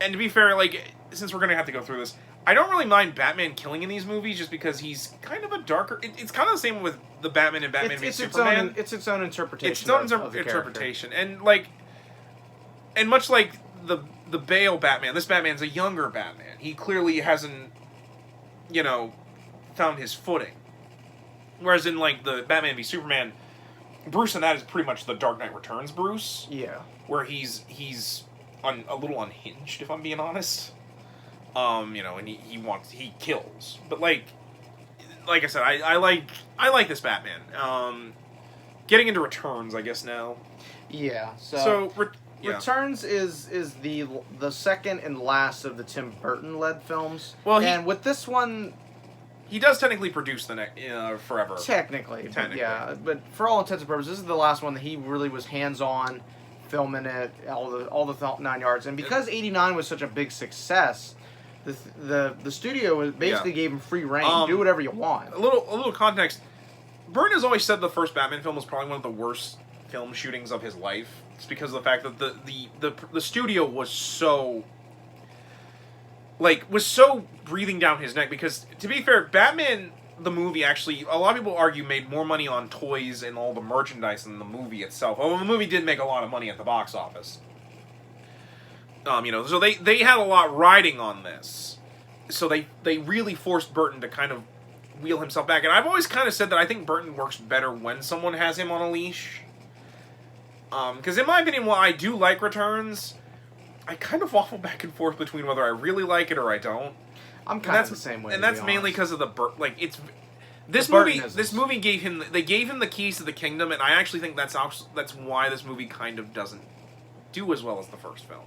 to be fair, like, since we're gonna have to go through this, I don't really mind Batman killing in these movies just because he's kind of a darker... It's kind of the same with the Batman and Batman v Superman. It's its own interpretation. It's its own interpretation. And, like... And much like the Bale Batman, this Batman's a younger Batman. He clearly hasn't, found his footing. Whereas in, like, the Batman v Superman, Bruce in that is pretty much the Dark Knight Returns Bruce. Yeah. Where he's a little unhinged, if I'm being honest. And he kills. But like I said, I like this Batman. Getting into Returns, I guess now. Yeah. Returns is the second and last of the Tim Burton led films. Well, and with this one, he does technically produce the next Forever. Technically, yeah. But for all intents and purposes, this is the last one that he really was hands on, filming it, all the 9 yards. And because '89 was such a big success, the studio basically gave him free reign. Do whatever you want. A little context. Burton has always said the first Batman film was probably one of the worst film shootings of his life. It's because of the fact that the studio was so breathing down his neck. Because to be fair, Batman the movie actually, a lot of people argue, made more money on toys and all the merchandise than the movie itself. Although the movie did make a lot of money at the box office. So they had a lot riding on this. So they really forced Burton to kind of wheel himself back. And I've always kind of said that I think Burton works better when someone has him on a leash. Because in my opinion, while I do like Returns, I kind of waffle back and forth between whether I really like it or I don't. I'm kind of the same way. And that's mainly because of this movie gave him the keys to the kingdom, and I actually think that's why this movie kind of doesn't do as well as the first film.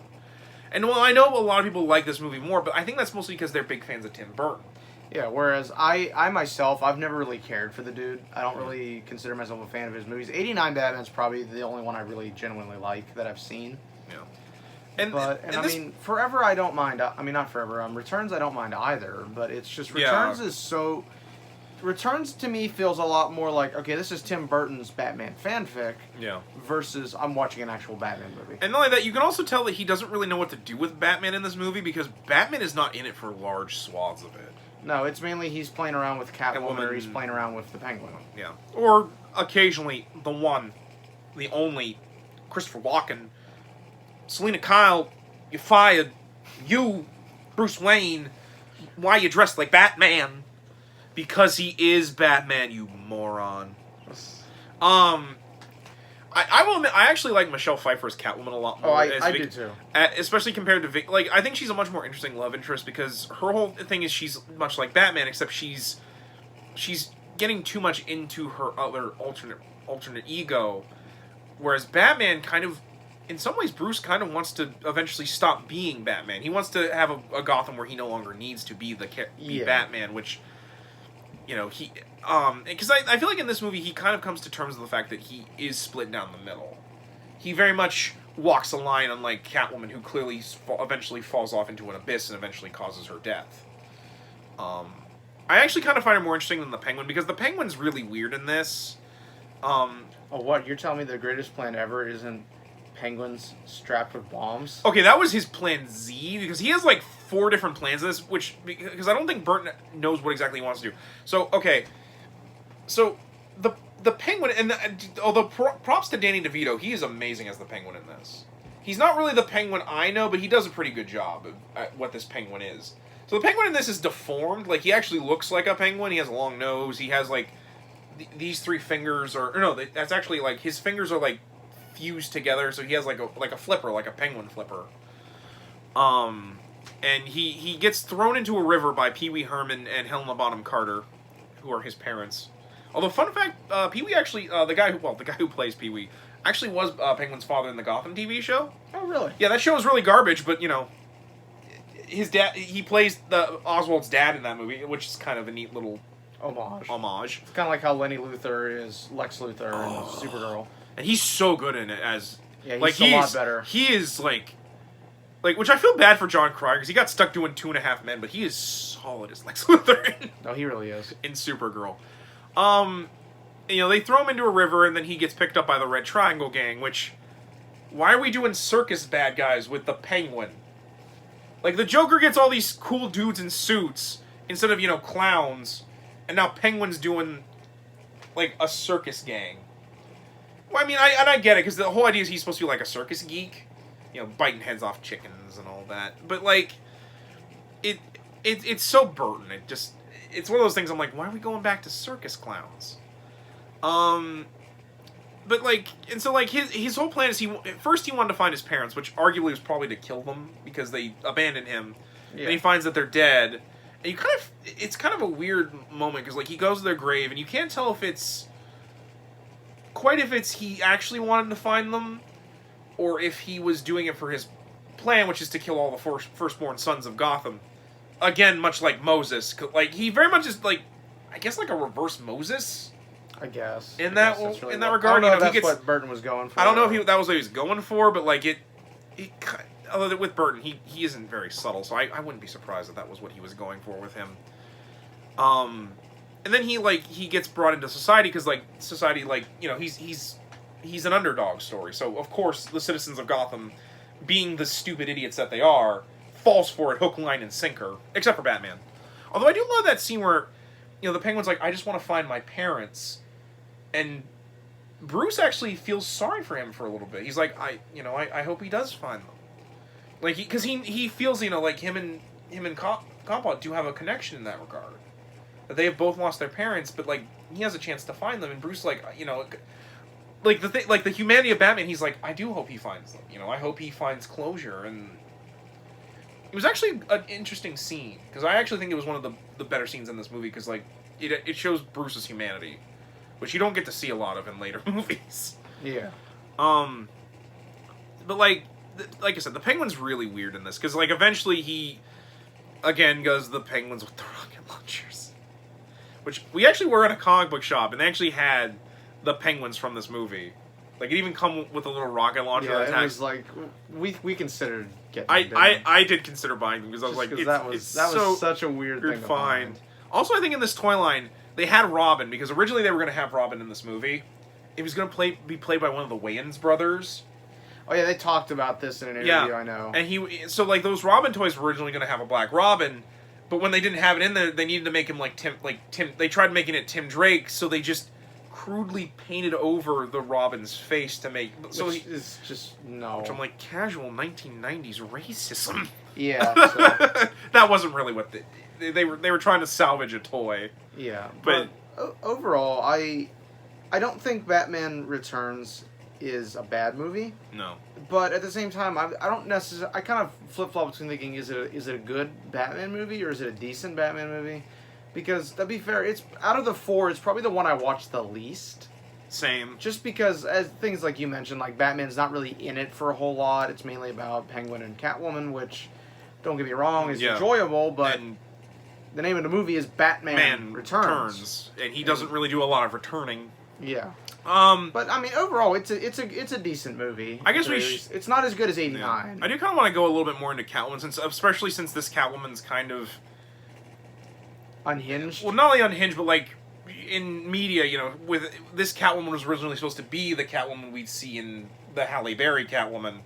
And well, I know a lot of people like this movie more, but I think that's mostly because they're big fans of Tim Burton. Yeah, whereas I myself, I've never really cared for the dude. I don't really consider myself a fan of his movies. '89 Batman's probably the only one I really genuinely like that I've seen. Yeah. Forever I don't mind. I mean, not Forever. Returns I don't mind either, but it's just Returns is so... Returns to me feels a lot more like, okay, this is Tim Burton's Batman fanfic versus I'm watching an actual Batman movie. And not only that, you can also tell that he doesn't really know what to do with Batman in this movie because Batman is not in it for large swaths of it. No, it's mainly he's playing around with Catwoman or he's playing around with the Penguin. Yeah. Or occasionally the only, Christopher Walken. Selena Kyle, you fired. You, Bruce Wayne, why you dressed like Batman? Because he is Batman, you moron. I will admit, I actually like Michelle Pfeiffer's Catwoman a lot more. Oh, I do too. Especially compared to Vic. Like, I think she's a much more interesting love interest because her whole thing is she's much like Batman, except she's getting too much into her other alternate ego, whereas Batman kind of, in some ways, Bruce kind of wants to eventually stop being Batman. He wants to have a Gotham where he no longer needs to be Batman, which, because I feel like in this movie he kind of comes to terms with the fact that he is split down the middle. He very much walks a line, unlike Catwoman, who clearly eventually falls off into an abyss and eventually causes her death. I actually kind of find her more interesting than the Penguin, because the Penguin's really weird in this. What? You're telling me the greatest plan ever isn't penguins strapped with bombs? Okay, that was his plan Z, because he has like 4 different plans in this, because I don't think Burton knows what exactly he wants to do. So, okay. So, the the Penguin, and although props to Danny DeVito, he is amazing as the Penguin in this. He's not really the Penguin I know, but he does a pretty good job at what this Penguin is. So the Penguin in this is deformed. Like, he actually looks like a penguin. He has a long nose. He has, like, these 3 fingers, or no, that's actually, like, his fingers are, like, fused together, so he has, like a flipper, like a penguin flipper. And he gets thrown into a river by Pee Wee Herman and Helena Bonham Carter, who are his parents. Although, fun fact, Pee Wee actually, the guy who plays Pee Wee, actually was Penguin's father in the Gotham TV show. Oh, really? Yeah, that show is really garbage, but, you know, his dad, he plays Oswald's dad in that movie, which is kind of a neat little homage. It's kind of like how Lenny Luthor is Lex Luthor in Supergirl. And he's so good in it as... Yeah, he's a lot better. He is, like, which I feel bad for John Cryer, because he got stuck doing 2.5 Men, but he is solid as Lex Luthor No, he really is. in Supergirl. You know, they throw him into a river, and then he gets picked up by the Red Triangle Gang, which... Why are we doing circus bad guys with the Penguin? Like, the Joker gets all these cool dudes in suits, instead of, you know, clowns, and now Penguin's doing, like, a circus gang. Well, I mean, I get it, because the whole idea is he's supposed to be, like, a circus geek. You know, biting heads off chickens and all that. But, like, it's so Burton. It's one of those things I'm like, why are we going back to circus clowns? But, like, and so, like, his whole plan is first he wanted to find his parents, which arguably was probably to kill them, because they abandoned him. Yeah. And he finds that they're dead. And it's kind of a weird moment, because, like, he goes to their grave, and you can't tell if it's he actually wanted to find them, or if he was doing it for his plan, which is to kill all the firstborn sons of Gotham. Again, much like Moses. Like, he very much is, like, I guess, like a reverse Moses. I guess. In that regard, I don't know if that's what Burton was going for. I don't know if that was what he was going for, but, like, although with Burton, he isn't very subtle, so I wouldn't be surprised if that was what he was going for with him. And then he gets brought into society, because, like, society, like, you know, he's an underdog story, so, of course, the citizens of Gotham, being the stupid idiots that they are, falls for it hook, line, and sinker, except for Batman. Although I do love that scene where, you know, the Penguin's like, I just want to find my parents, and Bruce actually feels sorry for him for a little bit. He's like, I hope he does find them. Like, because he feels, you know, like him and Compa do have a connection in that regard. That they have both lost their parents, but, like, he has a chance to find them, and Bruce, like, you know, like, the humanity of Batman, he's like, I do hope he finds them. You know, I hope he finds closure, and it was actually an interesting scene, because I actually think it was one of the better scenes in this movie, because, like, it shows Bruce's humanity, which you don't get to see a lot of in later movies. Yeah. But, like I said, the Penguin's really weird in this, because, like, eventually he, again, goes the Penguins with the rocket launchers. Which, we actually were in a comic book shop, and they actually had the Penguins from this movie. Like, it even come with a little rocket launcher. Yeah, it was like, we considered getting I did consider buying them, because I was like, that was such a weird thing to find. Also, I think in this toy line, they had Robin, because originally they were going to have Robin in this movie. It was going to be played by one of the Wayans brothers. Oh yeah, they talked about this in an interview, I know. And so, like, those Robin toys were originally going to have a black Robin, but when they didn't have it in there, they needed to make him like Tim. They tried making it Tim Drake, so they just crudely painted over the Robin's face to make. So which is just no. Which I'm like, casual 1990s racism. Yeah. So. That wasn't really what they were trying to salvage a toy. Yeah, but overall, I don't think Batman Returns is a bad movie. No. But at the same time, I don't necessarily. I kind of flip-flop between thinking, is it a good Batman movie or is it a decent Batman movie? Because, to be fair, it's out of the 4, it's probably the one I watched the least. Same. Just because, as things like you mentioned, like Batman's not really in it for a whole lot. It's mainly about Penguin and Catwoman, which, don't get me wrong, is enjoyable, but the name of the movie is Batman Returns. And he doesn't really do a lot of returning. Yeah. But I mean, overall, it's a decent movie. I guess it's not as good as '89. Yeah. I do kind of want to go a little bit more into Catwoman, especially since this Catwoman's kind of unhinged. Well, not only unhinged, but like in media, you know, with this Catwoman was originally supposed to be the Catwoman we'd see in the Halle Berry Catwoman,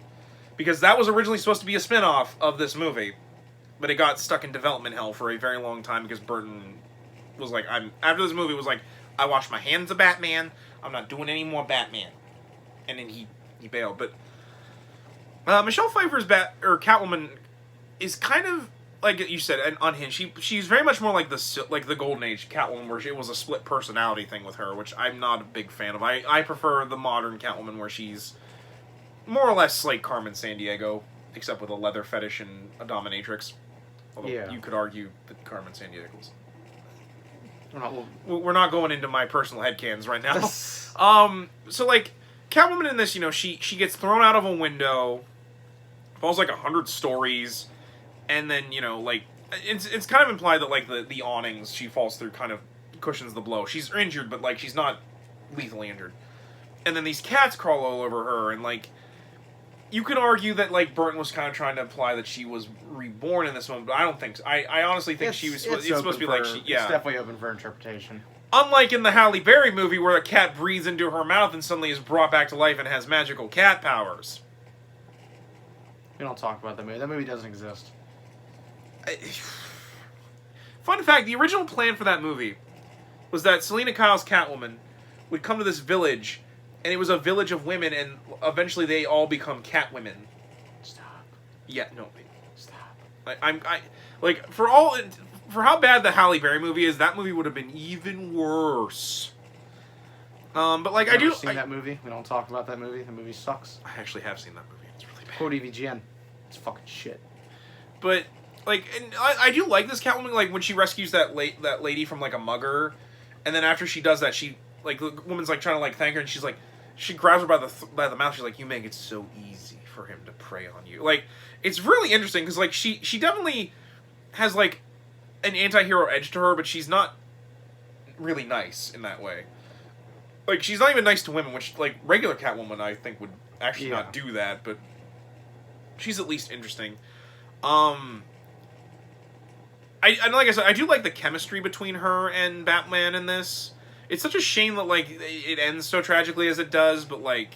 because that was originally supposed to be a spin-off of this movie, but it got stuck in development hell for a very long time because Burton was like, after this movie was like, I wash my hands of Batman. I'm not doing any more Batman. And then he bailed. But Michelle Pfeiffer's Catwoman is kind of, like you said, unhinged. She's very much more like the Golden Age Catwoman, where it was a split personality thing with her, which I'm not a big fan of. I prefer the modern Catwoman, where she's more or less like Carmen Sandiego, except with a leather fetish and a dominatrix. Although you could argue that Carmen Sandiego's... We're not going into my personal headcanons right now. So, like, Catwoman in this, you know, she gets thrown out of a window, falls like 100 stories, and then, you know, like, it's kind of implied that, like, the awnings she falls through kind of cushions the blow. She's injured, but, like, she's not lethally injured. And then these cats crawl all over her, and, like, you could argue that, like, Burton was kind of trying to imply that she was reborn in this moment, but I don't think so. I honestly think it's supposed to be like she... Yeah. It's definitely open for interpretation. Unlike in the Halle Berry movie, where a cat breathes into her mouth and suddenly is brought back to life and has magical cat powers. We don't talk about that movie. That movie doesn't exist. Fun fact, the original plan for that movie was that Selena Kyle's Catwoman would come to this village, and it was a village of women, and eventually they all become Catwomen. Stop. Yeah, no. Stop. For how bad the Halle Berry movie is, that movie would have been even worse. But like, I've seen that movie. We don't talk about that movie. The movie sucks. I actually have seen that movie. It's really bad. Quote EVGN. It's fucking shit. But like, and I do like this Catwoman. Like when she rescues that lady from like a mugger, and then after she does that, she like the woman's like trying to like thank her, and she's like, she grabs her by the mouth. She's like, "You make it so easy for him to prey on you." Like, it's really interesting because like she definitely has like an anti-hero edge to her, but she's not really nice in that way. Like, she's not even nice to women, which, like, regular Catwoman, I think, would actually not do that, but she's at least interesting. And like I said, I do like the chemistry between her and Batman in this. It's such a shame that, like, it ends so tragically as it does, but, like,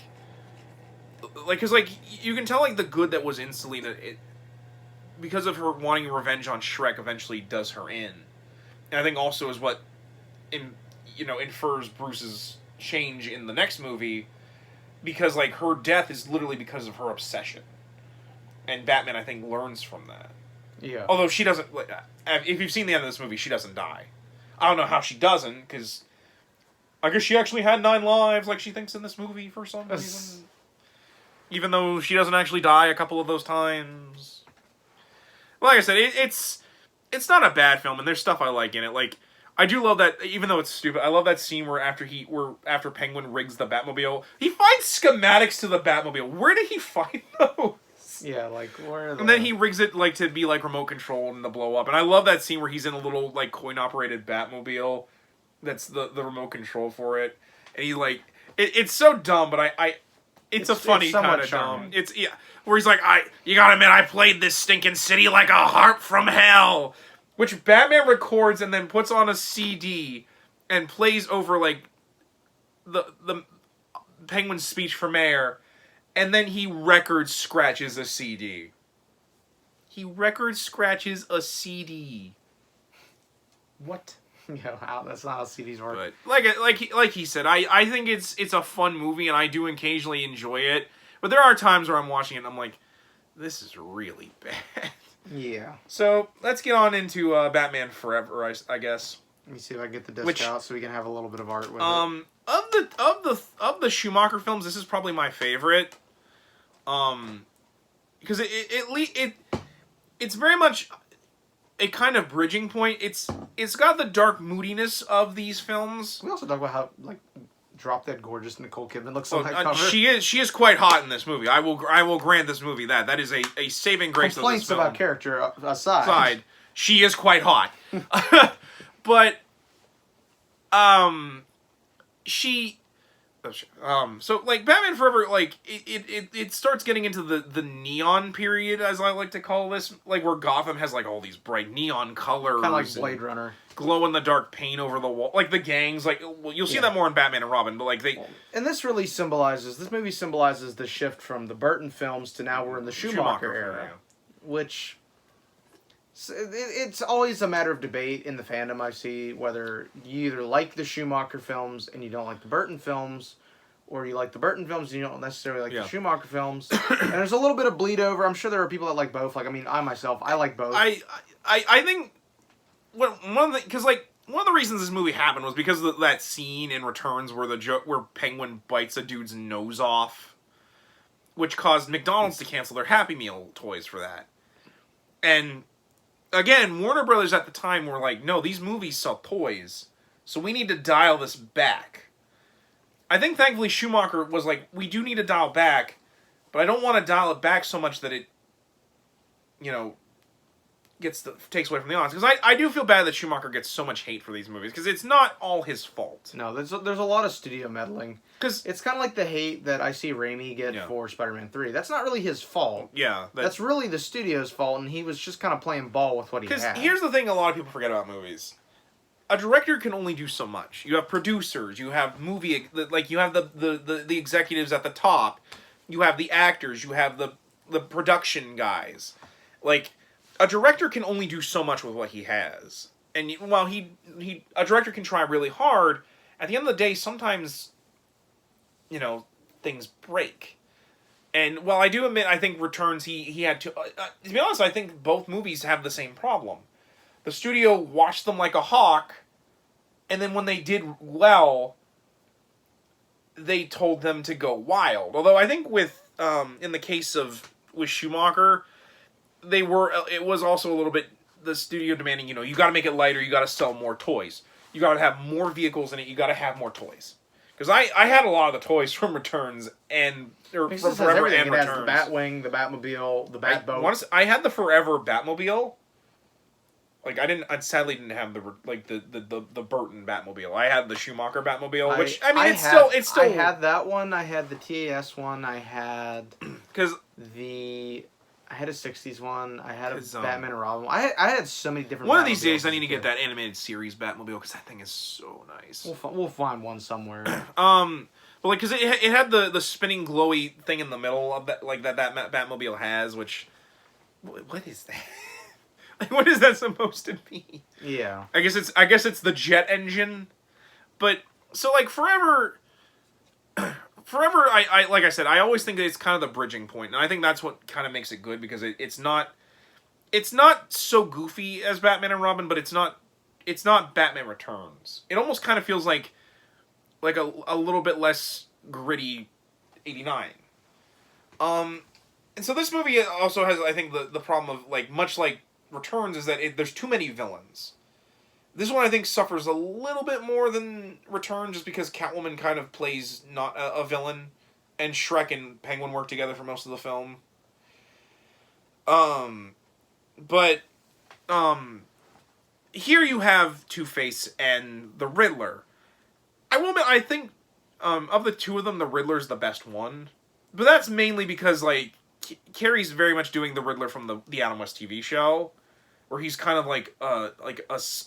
because, like, you can tell, like, the good that was in Selena, because of her wanting revenge on Shrek, eventually does her in. And I think also is what, infers Bruce's change in the next movie, because, like, her death is literally because of her obsession. And Batman, I think, learns from that. Yeah. Although she doesn't, like, if you've seen the end of this movie, she doesn't die. I don't know how she doesn't, because I guess she actually had 9 lives, like she thinks in this movie for some reason. Even though she doesn't actually die a couple of those times. Like I said, it's not a bad film, and there's stuff I like in it. Like, I do love that, even though it's stupid, I love that scene where after Penguin rigs the Batmobile, he finds schematics to the Batmobile. Where did he find those? Yeah, like, where are they? And then he rigs it, like, to be, like, remote controlled and to blow up. And I love that scene where he's in a little, like, coin-operated Batmobile that's the remote control for it. And he, like, it's so dumb, but it's a funny kind of dumb. It's, yeah. Where he's like, you gotta admit, I played this stinking city like a harp from hell. Which Batman records and then puts on a CD and plays over, like, the Penguin's speech for mayor. And then he record scratches a CD. He record scratches a CD. What? Yeah, that's not how CDs work. But like he said, I think it's a fun movie, and I do occasionally enjoy it. But there are times where I'm watching it and I'm like, this is really bad. Yeah. So let's get on into Batman Forever, I guess. Let me see if I can get the disc out so we can have a little bit of art with it. Of the Schumacher films, this is probably my favorite. Because it's very much a kind of bridging point. It's got the dark moodiness of these films. We also talk about how, like, Drop Dead Gorgeous Nicole Kidman looks on that cover. She is quite hot in this movie. I will grant this movie that. That is a saving grace of this film. Complaints about character aside. She is quite hot. But so like Batman Forever, like it starts getting into the neon period, as I like to call this, like where Gotham has like all these bright neon colors, kind of like Blade Runner, glow in the dark paint over the wall, like the gangs. Like, well, you'll see that more in Batman and Robin, but like and this movie symbolizes the shift from the Burton films to now we're in the Schumacher era, which It's always a matter of debate in the fandom. I see whether you either like the Schumacher films and you don't like the Burton films, or you like the Burton films and you don't necessarily like the Schumacher films. And there's a little bit of bleed over. I'm sure there are people that like both. Like, I mean, I myself, I like both. I think one of the reasons this movie happened was because of that scene in Returns where where Penguin bites a dude's nose off, which caused McDonald's to cancel their Happy Meal toys for that. And again, Warner Brothers at the time were like, no, these movies sell toys, so we need to dial this back. I think thankfully Schumacher was like, we do need to dial back, but I don't want to dial it back so much that it, takes away from the audience. Because I do feel bad that Schumacher gets so much hate for these movies, because it's not all his fault. No, there's a lot of studio meddling. Because it's kind of like the hate that I see Raimi get for Spider-Man 3. That's not really his fault. Yeah. That's really the studio's fault, and he was just kind of playing ball with what he had. Because here's the thing a lot of people forget about movies. A director can only do so much. You have producers, you have you have the executives at the top, you have the actors, you have the production guys. Like, a director can only do so much with what he has. And while a director can try really hard, at the end of the day, sometimes, things break. And while I do admit, I think Returns, he had to be honest, I think both movies have the same problem. The studio watched them like a hawk, and then when they did well, they told them to go wild. Although I think with in the case with Schumacher, it was also a little bit the studio demanding, you got to make it lighter, you got to sell more toys, you got to have more vehicles in it, you got to have more toys. Because I had a lot of the toys from Returns from Forever and Returns. It has the Batwing, the Batmobile, the Batboat. I had the Forever Batmobile. Like, I sadly didn't have the Burton Batmobile. I had the Schumacher Batmobile, which it's still. I had that one. I had the TAS one. I had I had a '60s one. I had a Batman and Robin. I had so many different. One of these days, I need to get that animated series Batmobile because that thing is so nice. We'll find one somewhere. But because it had the spinning glowy thing in the middle of that, like that Batmobile has, which what is that? Like, what is that supposed to be? Yeah. I guess it's the jet engine, but so like Forever. I like I said, I always think that it's kind of the bridging point, and I think that's what kind of makes it good because it's not so goofy as Batman and Robin, but it's not Batman Returns. It almost kind of feels like a little bit less gritty 89. And so this movie also has, I think, the problem of, like, much like Returns, is that there's too many villains. This one, I think, suffers a little bit more than Return, just because Catwoman kind of plays not a villain, and Shrek and Penguin work together for most of the film. Here you have Two-Face and the Riddler. I will admit, I think, of the two of them, the Riddler's the best one. But that's mainly because, like, Carrey's very much doing the Riddler from the Adam West TV show, where he's kind of like a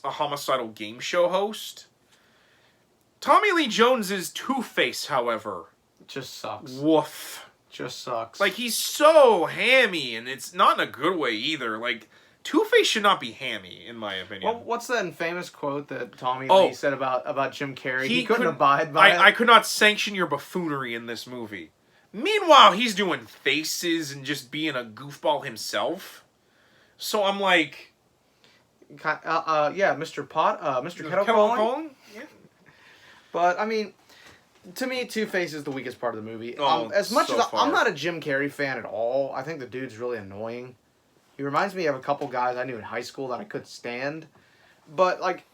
homicidal game show host. Tommy Lee Jones's Two-Face, however, just sucks. Woof. Just sucks. Like, he's so hammy, and it's not in a good way either. Like, Two-Face should not be hammy, in my opinion. Well, what's that infamous quote that Tommy Lee said about Jim Carrey? He couldn't abide by it. I could not sanction your buffoonery in this movie. Meanwhile, he's doing faces and just being a goofball himself. So I'm like... yeah, Mr. Kettle calling? Yeah. But, I mean, to me, Two-Face is the weakest part of the movie. As much so as far. I'm not a Jim Carrey fan at all, I think the dude's really annoying. He reminds me of a couple guys I knew in high school that I could stand. But, like,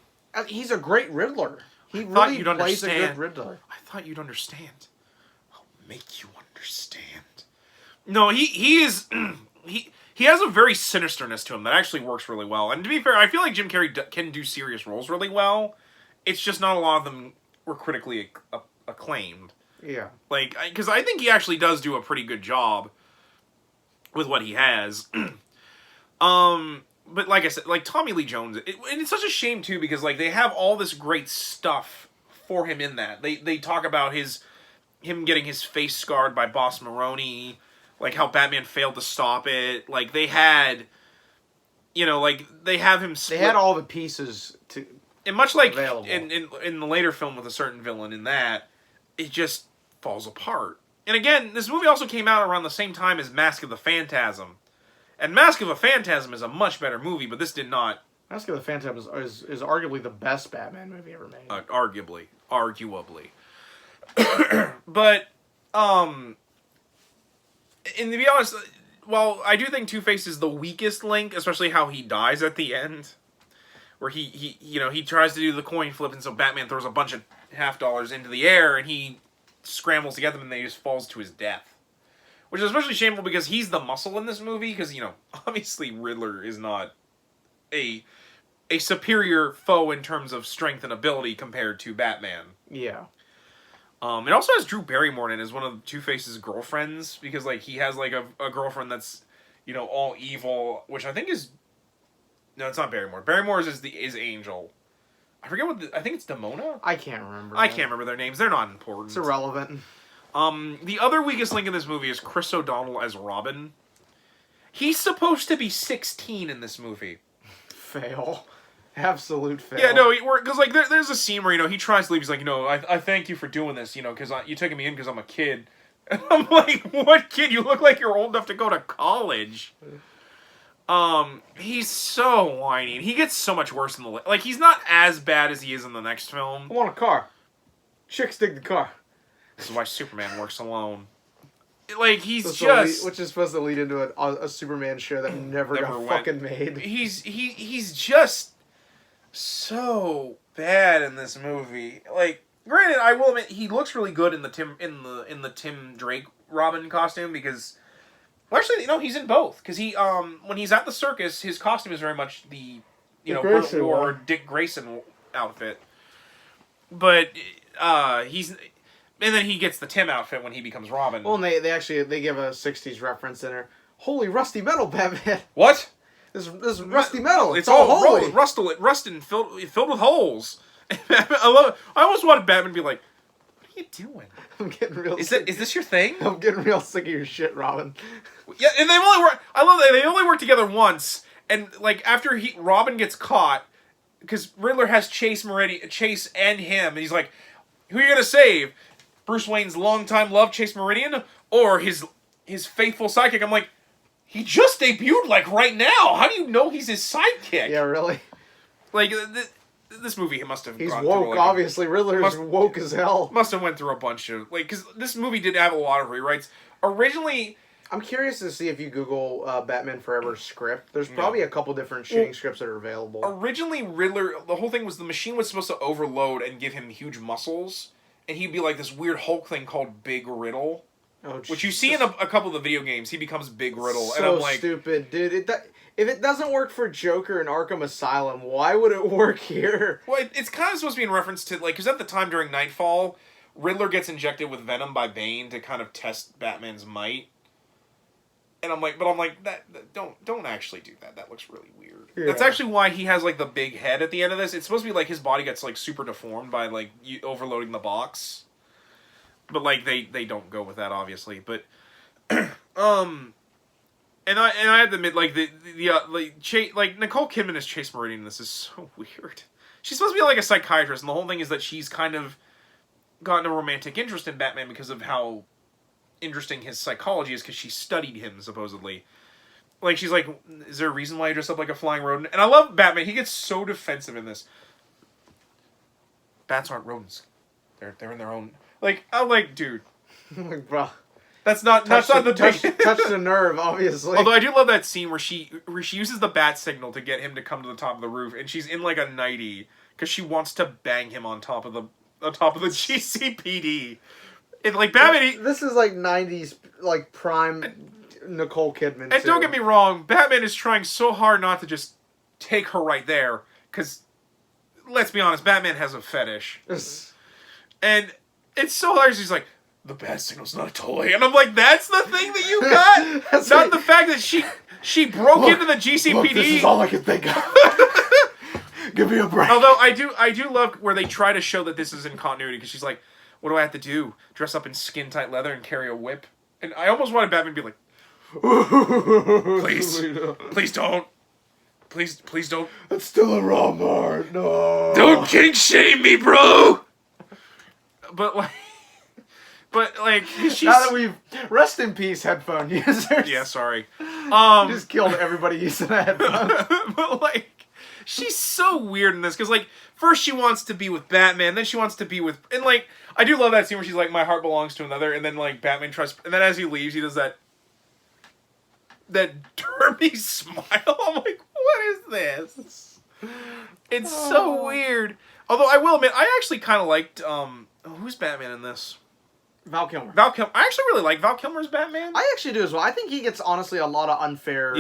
he's a great Riddler. He really plays a good Riddler. I thought you'd understand. I'll make you understand. No, he is... He has a very sinisterness to him that actually works really well. And to be fair, I feel like Jim Carrey can do serious roles really well. It's just not a lot of them were critically acclaimed. Yeah. Like, because I think he actually does do a pretty good job with what he has. But like I said, like Tommy Lee Jones, and it's such a shame too, because like they have all this great stuff for him in that. They talk about him getting his face scarred by Boss Maroni, like how Batman failed to stop it. Like they had, you know, like they have him. They had all the pieces to. And much like available. in the later film with a certain villain, in that it just falls apart. And again, this movie also came out around the same time as Mask of the Phantasm, and Mask of a Phantasm is a much better movie, but this did not. Mask of the Phantasm is arguably the best Batman movie ever made. Arguably. But, and to be honest, well, I do think Two-Face is the weakest link, especially how he dies at the end. Where he tries to do the coin flip, and so Batman throws a bunch of $half into the air, and he scrambles to get them, and then he just falls to his death. Which is especially shameful because he's the muscle in this movie, because, obviously Riddler is not a superior foe in terms of strength and ability compared to Batman. Yeah. It also has Drew Barrymore in it as one of Two-Face's girlfriends, because, like, he has, like, a girlfriend that's, all evil, which I think is... No, it's not Barrymore. Barrymore is Angel. I forget I think it's Demona? I can't remember. I can't remember their names. They're not important. It's irrelevant. The other weakest link in this movie is Chris O'Donnell as Robin. He's supposed to be 16 in this movie. Fail. Absolute fail. Yeah, no, because like there's a scene where he tries to leave. He's like, I thank you for doing this, because you took me in because I'm a kid. And I'm like, what kid? You look like you're old enough to go to college. He's so whiny. He gets so much worse in the like. He's not as bad as he is in the next film. I want a car. Chicks dig the car. This is why Superman works alone. Like which is supposed to lead into a Superman show that never got fucking made. He's just so bad in this movie. Like, granted, I will admit he looks really good in the Tim Drake Robin costume because. Well, actually, he's in both because he when he's at the circus, his costume is very much the Dick Grayson outfit, but and then he gets the Tim outfit when he becomes Robin. Well, and they give a '60s reference in there. Holy rusty metal, Batman! What? This rusty metal. It's all holy, rusted, filled with holes. I almost wanted Batman to be like, "What are you doing? I'm getting real. Is this your thing? I'm getting real sick of your shit, Robin." Yeah, and they've only worked. I love that they only worked together once, and like after Robin gets caught, because Riddler has Chase and him, and he's like, "Who are you gonna save? Bruce Wayne's longtime love, Chase Meridian, or his faithful sidekick?" I'm like, he just debuted like right now. How do you know he's his sidekick? Yeah, really. Like this movie must have. He's woke, obviously. Riddler's woke as hell. Must have went through a bunch of because this movie did have a lot of rewrites. Originally, I'm curious to see if you Google Batman Forever script. There's probably a couple different shooting scripts that are available. Originally, Riddler, the whole thing was the machine was supposed to overload and give him huge muscles, and he'd be like this weird Hulk thing called Big Riddle, which you see in a couple of the video games. He becomes Big Riddle, so and I'm like, stupid, dude. If it doesn't work for Joker in Arkham Asylum, why would it work here? Well, it's kind of supposed to be in reference to because at the time during Nightfall, Riddler gets injected with venom by Bane to kind of test Batman's might. And I'm like, don't actually do that. That looks really weird. Yeah. That's actually why he has like the big head at the end of this. It's supposed to be like his body gets like super deformed by like overloading the box. But like they don't go with that obviously. But and I have to admit like like Nicole Kidman as Chase Meridian. This is so weird. She's supposed to be like a psychiatrist, and the whole thing is that she's kind of gotten a romantic interest in Batman because of how interesting his psychology is because she studied him supposedly. Like she's like, is there a reason why you dress up like a flying rodent? And I love Batman. He gets so defensive in this. Bats aren't rodents. They're in their own. Like I'm like, dude, like, bro, that's not the touch the nerve, obviously. Although I do love that scene where she uses the bat signal to get him to come to the top of the roof, and she's in like a nightie because she wants to bang him on top of the GCPD. And like Batman, this is like '90s, like prime Nicole Kidman. And don't get me wrong, Batman is trying so hard not to just take her right there, because let's be honest, Batman has a fetish, and it's so hilarious. He's like, the bat signal's not a toy, and I'm like, that's the thing that you got, not the fact that she broke into the GCPD. Look, this is all I can think of. Give me a break. Although I do love where they try to show that this is in continuity, because she's like, what do I have to do? Dress up in skin-tight leather and carry a whip? And I almost wanted Batman to be like, please don't. please don't. It's still a Walmart. No. Don't kink shame me, bro. But like, she's... Now that we've rest in peace, headphone users. Yeah, sorry. Just killed everybody using a headphone. But like, she's so weird in this because like, first she wants to be with Batman, then she wants to be with, and like, I do love that scene where she's like, my heart belongs to another, and then like Batman tries, and then as he leaves, he does that derpy smile. I'm like, what is this? It's so weird. Although I will admit, I actually kind of liked who's Batman in this? Val Kilmer. I actually really like Val Kilmer's Batman. I actually do as well. I think he gets honestly a lot of unfair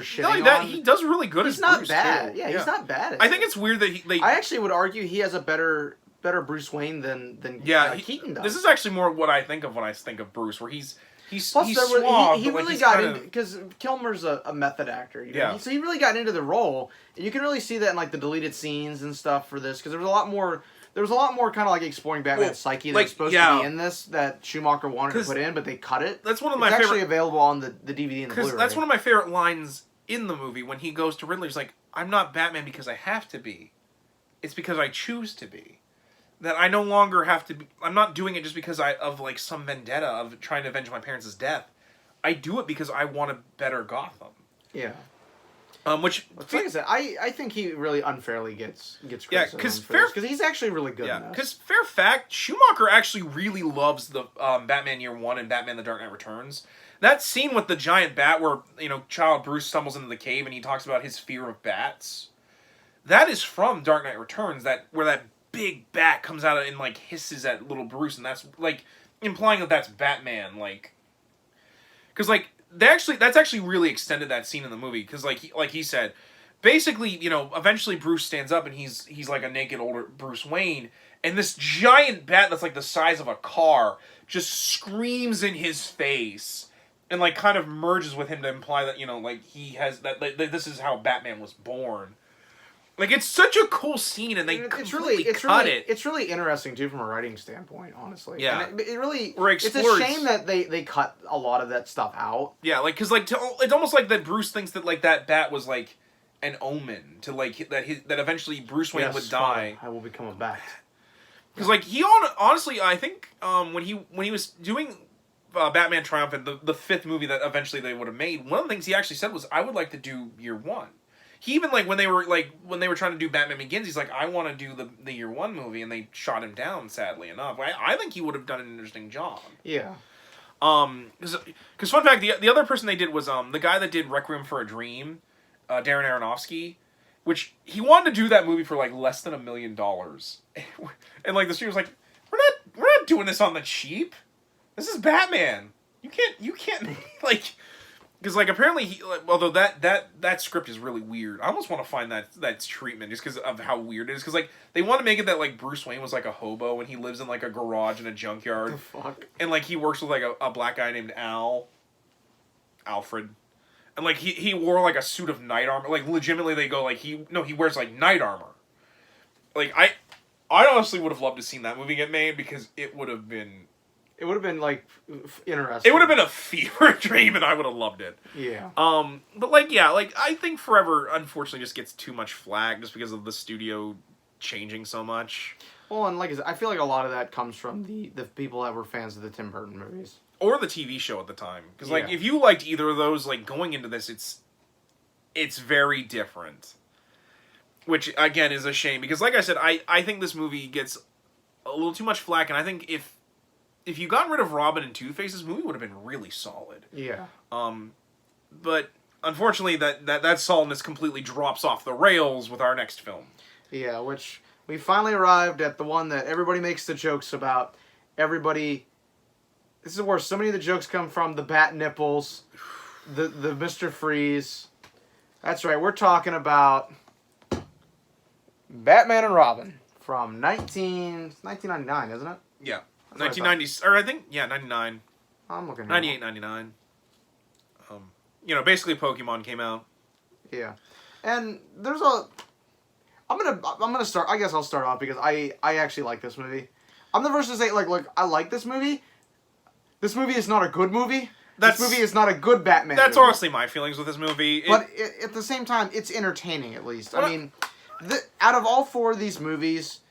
shit. Not like that, he does really good as not Bruce bad. too. Yeah, he's not bad. I think it's weird that I actually would argue he has a better Bruce Wayne than Keaton does. This is actually more what I think of when I think of Bruce, where he's Plus, suave, he but, really like, got into, because Kilmer's a method actor, you know? Yeah. So he really got into the role, and you can really see that in like the deleted scenes and stuff for this, because there was a lot more kind of like exploring Batman's psyche that's supposed to be in this that Schumacher wanted to put in, but they cut it. That's one of my favorite. It's favorite. actually available on the DVD and the Blu-ray. That's one of my favorite lines in the movie when he goes to Riddler. He's like, "I'm not Batman because I have to be. It's because I choose to be. That I no longer have to be. I'm not doing it just because of like some vendetta of trying to avenge my parents' death. I do it because I want a better Gotham." Yeah. Which, like I said, I think he really unfairly gets criticism because he's actually really good. Yeah, because fair fact, Schumacher actually really loves the Batman Year One and Batman: The Dark Knight Returns. That scene with the giant bat, where child Bruce stumbles into the cave and he talks about his fear of bats. That is from Dark Knight Returns. Where that big bat comes out and like hisses at little Bruce, and that's like implying that that's Batman, like. Because, like, that's actually really extended that scene in the movie. Because, like he said, basically, eventually Bruce stands up and he's like a naked older Bruce Wayne. And this giant bat that's, like, the size of a car just screams in his face. And, like, kind of merges with him to imply that, like, he has... that this is how Batman was born. Like, it's such a cool scene, and they completely cut it. It's really interesting, too, from a writing standpoint, honestly. Yeah. And it really... It's a shame that they cut a lot of that stuff out. Yeah, like, because, like, it's almost like that Bruce thinks that, like, that bat was, like, an omen to, like, that eventually Bruce Wayne would die. I will become a bat. Because, like, he honestly, I think, when he was doing Batman Triumphant, the fifth movie that eventually they would have made, one of the things he actually said was, I would like to do Year One. He even, like, when they were trying to do Batman Begins, he's like, I want to do the Year One movie, and they shot him down, sadly enough. I think he would have done an interesting job. Yeah. Because fun fact, the other person they did was the guy that did Requiem for a Dream, Darren Aronofsky, which he wanted to do that movie for like less than $1 million, and like the studio was like, we're not doing this on the cheap. This is Batman. You can't like. Because, like, apparently, although that script is really weird. I almost want to find that treatment just because of how weird it is. Because, like, they want to make it that, like, Bruce Wayne was, like, a hobo and he lives in, like, a garage in a junkyard. The fuck? And, like, he works with, like, a black guy named Alfred. And, like, he wore, like, a suit of knight armor. Like, legitimately, they go, like, he wears, like, knight armor. Like, I honestly would have loved to seen that movie get made because it would have been... It would have been, like, interesting. It would have been a fever dream, and I would have loved it. Yeah. But, like, yeah, like, I think Forever, unfortunately, just gets too much flack just because of the studio changing so much. Well, and like I said, I feel like a lot of that comes from the people that were fans of the Tim Burton movies. Or the TV show at the time. Because, like, if you liked either of those, like, going into this, it's very different. Which, again, is a shame. Because, like I said, I think this movie gets a little too much flack, and I think if you got rid of Robin and Two-Face, this movie would have been really solid. Yeah. But unfortunately, that solidness completely drops off the rails with our next film. Yeah, which we finally arrived at the one that everybody makes the jokes about. Everybody... This is where so many of the jokes come from. The bat nipples. The Mr. Freeze. That's right, we're talking about Batman and Robin from 1999, isn't it? Yeah. 1990, or I think, 99. I'm looking here. 98, 99. Basically Pokemon came out. Yeah. And there's a... I'm gonna start... I guess I'll start off because I actually like this movie. I'm the first to say, like, look, I like this movie. This movie is not a good movie. This movie is not a good Batman That's movie. honestly my feelings with this movie. But at the same time, it's entertaining, at least. Well, I mean, out of all 4 of these movies,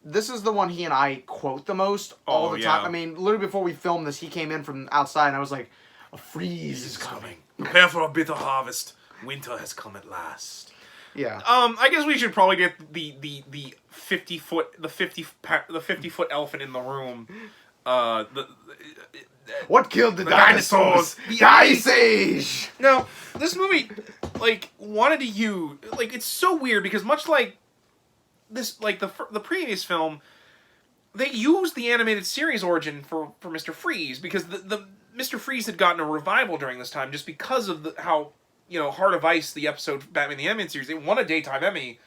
this is the one he and I quote the most all the time. I mean, literally before we filmed this, he came in from outside, and I was like, a freeze is coming. Prepare for a bitter harvest. Winter has come at last. Yeah. I guess we should probably get the 50-foot elephant in the room. What killed the dinosaurs? The Ice Age! Now, this movie, like, wanted to use... Like, it's so weird because much like this, like, the previous film, they used the animated series origin for Mr. Freeze because the Mr. Freeze had gotten a revival during this time just because of how, Heart of Ice, the episode Batman the Animated Series, it won a Daytime Emmy.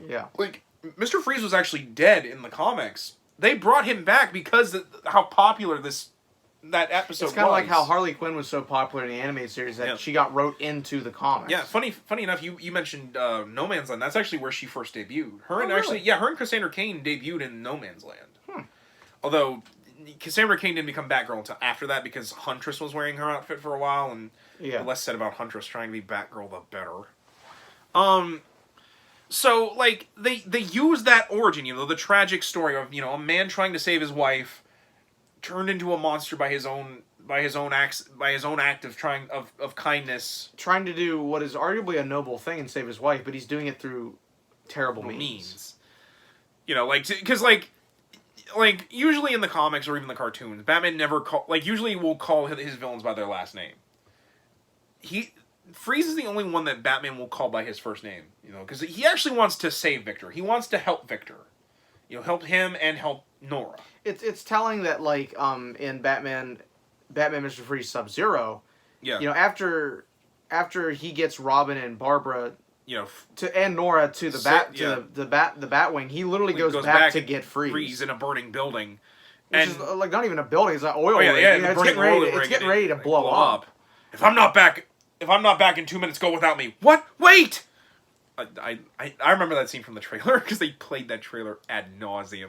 Yeah. Like, Mr. Freeze was actually dead in the comics. They brought him back because of how popular that episode was. It's kind of like how Harley Quinn was so popular in the animated series that she got wrote into the comics. Yeah, funny enough, you mentioned No Man's Land. That's actually where she first debuted. Her and Cassandra Cain debuted in No Man's Land. Although Cassandra Cain didn't become Batgirl until after that because Huntress was wearing her outfit for a while, and the less said about Huntress trying to be Batgirl, the better. So, like, they use that origin, the tragic story of, a man trying to save his wife, turned into a monster by his own act of kindness. Trying to do what is arguably a noble thing and save his wife, but he's doing it through terrible means. Like, usually in the comics or even the cartoons, Batman never usually will call his villains by their last name. Freeze is the only one that Batman will call by his first name, because he actually wants to save Victor. He wants to help Victor. Help him and help Nora. It's telling that, like, in Batman Mr. Freeze Sub-Zero, after he gets Robin and Barbara, and Nora to the Batwing, he literally goes back to get Freeze in a burning building, which is like not even a building; it's an oil rig. It's getting ready to blow up. If I'm not back in 2 minutes, go without me. What? Wait! I remember that scene from the trailer because they played that trailer ad nauseum.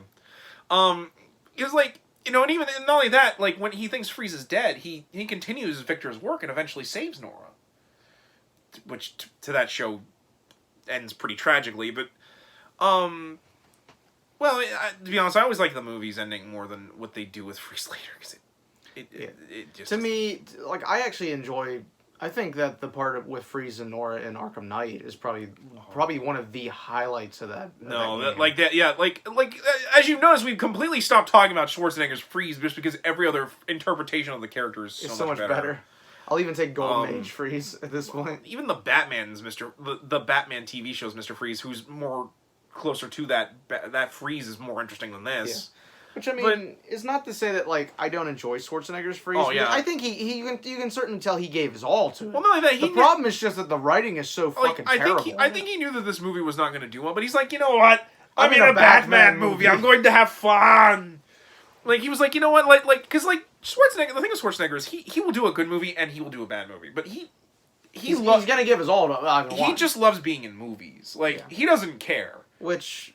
Because and even and not only that, like when he thinks Freeze is dead, he continues Victor's work and eventually saves Nora, which to that show ends pretty tragically. But to be honest, I always like the movie's ending more than what they do with Freeze later because it just to me, like I actually enjoy. I think that the part with Freeze and Nora in Arkham Knight is probably one of the highlights of that. As you've noticed, we've completely stopped talking about Schwarzenegger's Freeze just because every other interpretation of the character is so much better. I'll even take Golden Age Freeze at this point. Even the Batman's the Batman TV show's Mr. Freeze, who's more closer to that Freeze is more interesting than this. Yeah. Which, I mean, is not to say that, like, I don't enjoy Schwarzenegger's Freeze. Oh, yeah. I think you can certainly tell he gave his all to it. Well, not only that, the problem is just that the writing is so fucking terrible. I think he knew that this movie was not going to do well, but he's like, you know what? I'm in a Batman movie. I'm going to have fun. Like, he was like, you know what? Because Schwarzenegger, the thing with Schwarzenegger is he will do a good movie and he will do a bad movie. But he's going to give his all to he just loves being in movies. Like, he doesn't care. Which,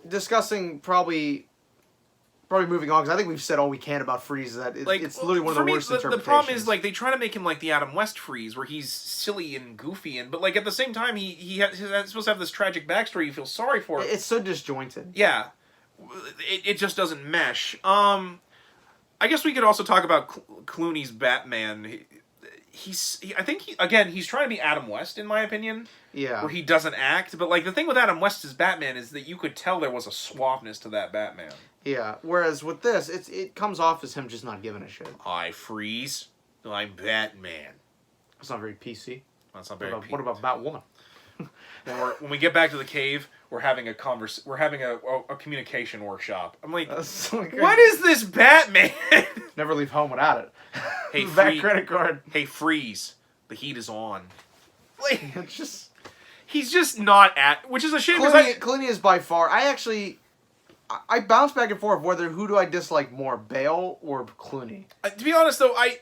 discussing probably moving on, because I think we've said all we can about Freeze. That it's literally one of the worst interpretations. The problem is, like, they try to make him like the Adam West Freeze, where he's silly and goofy, but like at the same time, he's supposed to have this tragic backstory. You feel sorry for it. It's so disjointed. Yeah, it just doesn't mesh. I guess we could also talk about Clooney's Batman. He's trying to be Adam West, in my opinion. Yeah. Where he doesn't act, but like the thing with Adam West's Batman is that you could tell there was a suaveness to that Batman. Yeah, whereas with this, it comes off as him just not giving a shit. I Freeze. I'm Batman. That's not very PC. That's not very. What about Batwoman? when we get back to the cave, we're having a communication workshop. I'm like, what is this Batman? Never leave home without it. Hey, back credit card. Hey, Freeze. The heat is on. Like, it's just. He's just not which is a shame. Clooney is by far. I bounce back and forth whether who do I dislike more, Bale or Clooney. To be honest, though, I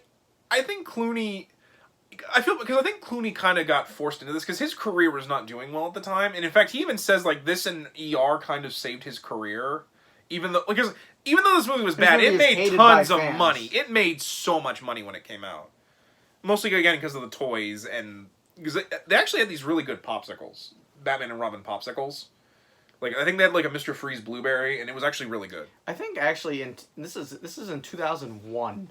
think Clooney. I think Clooney kind of got forced into this because his career was not doing well at the time, and in fact, he even says like this and ER kind of saved his career even though this movie was This bad, movie it is made hated tons by of fans. money. It made so much money when it came out. Mostly again because of the toys and because they actually had these really good popsicles, Batman and Robin popsicles. Like I think they had like a Mr. Freeze blueberry, and it was actually really good. I think actually this is in 2001.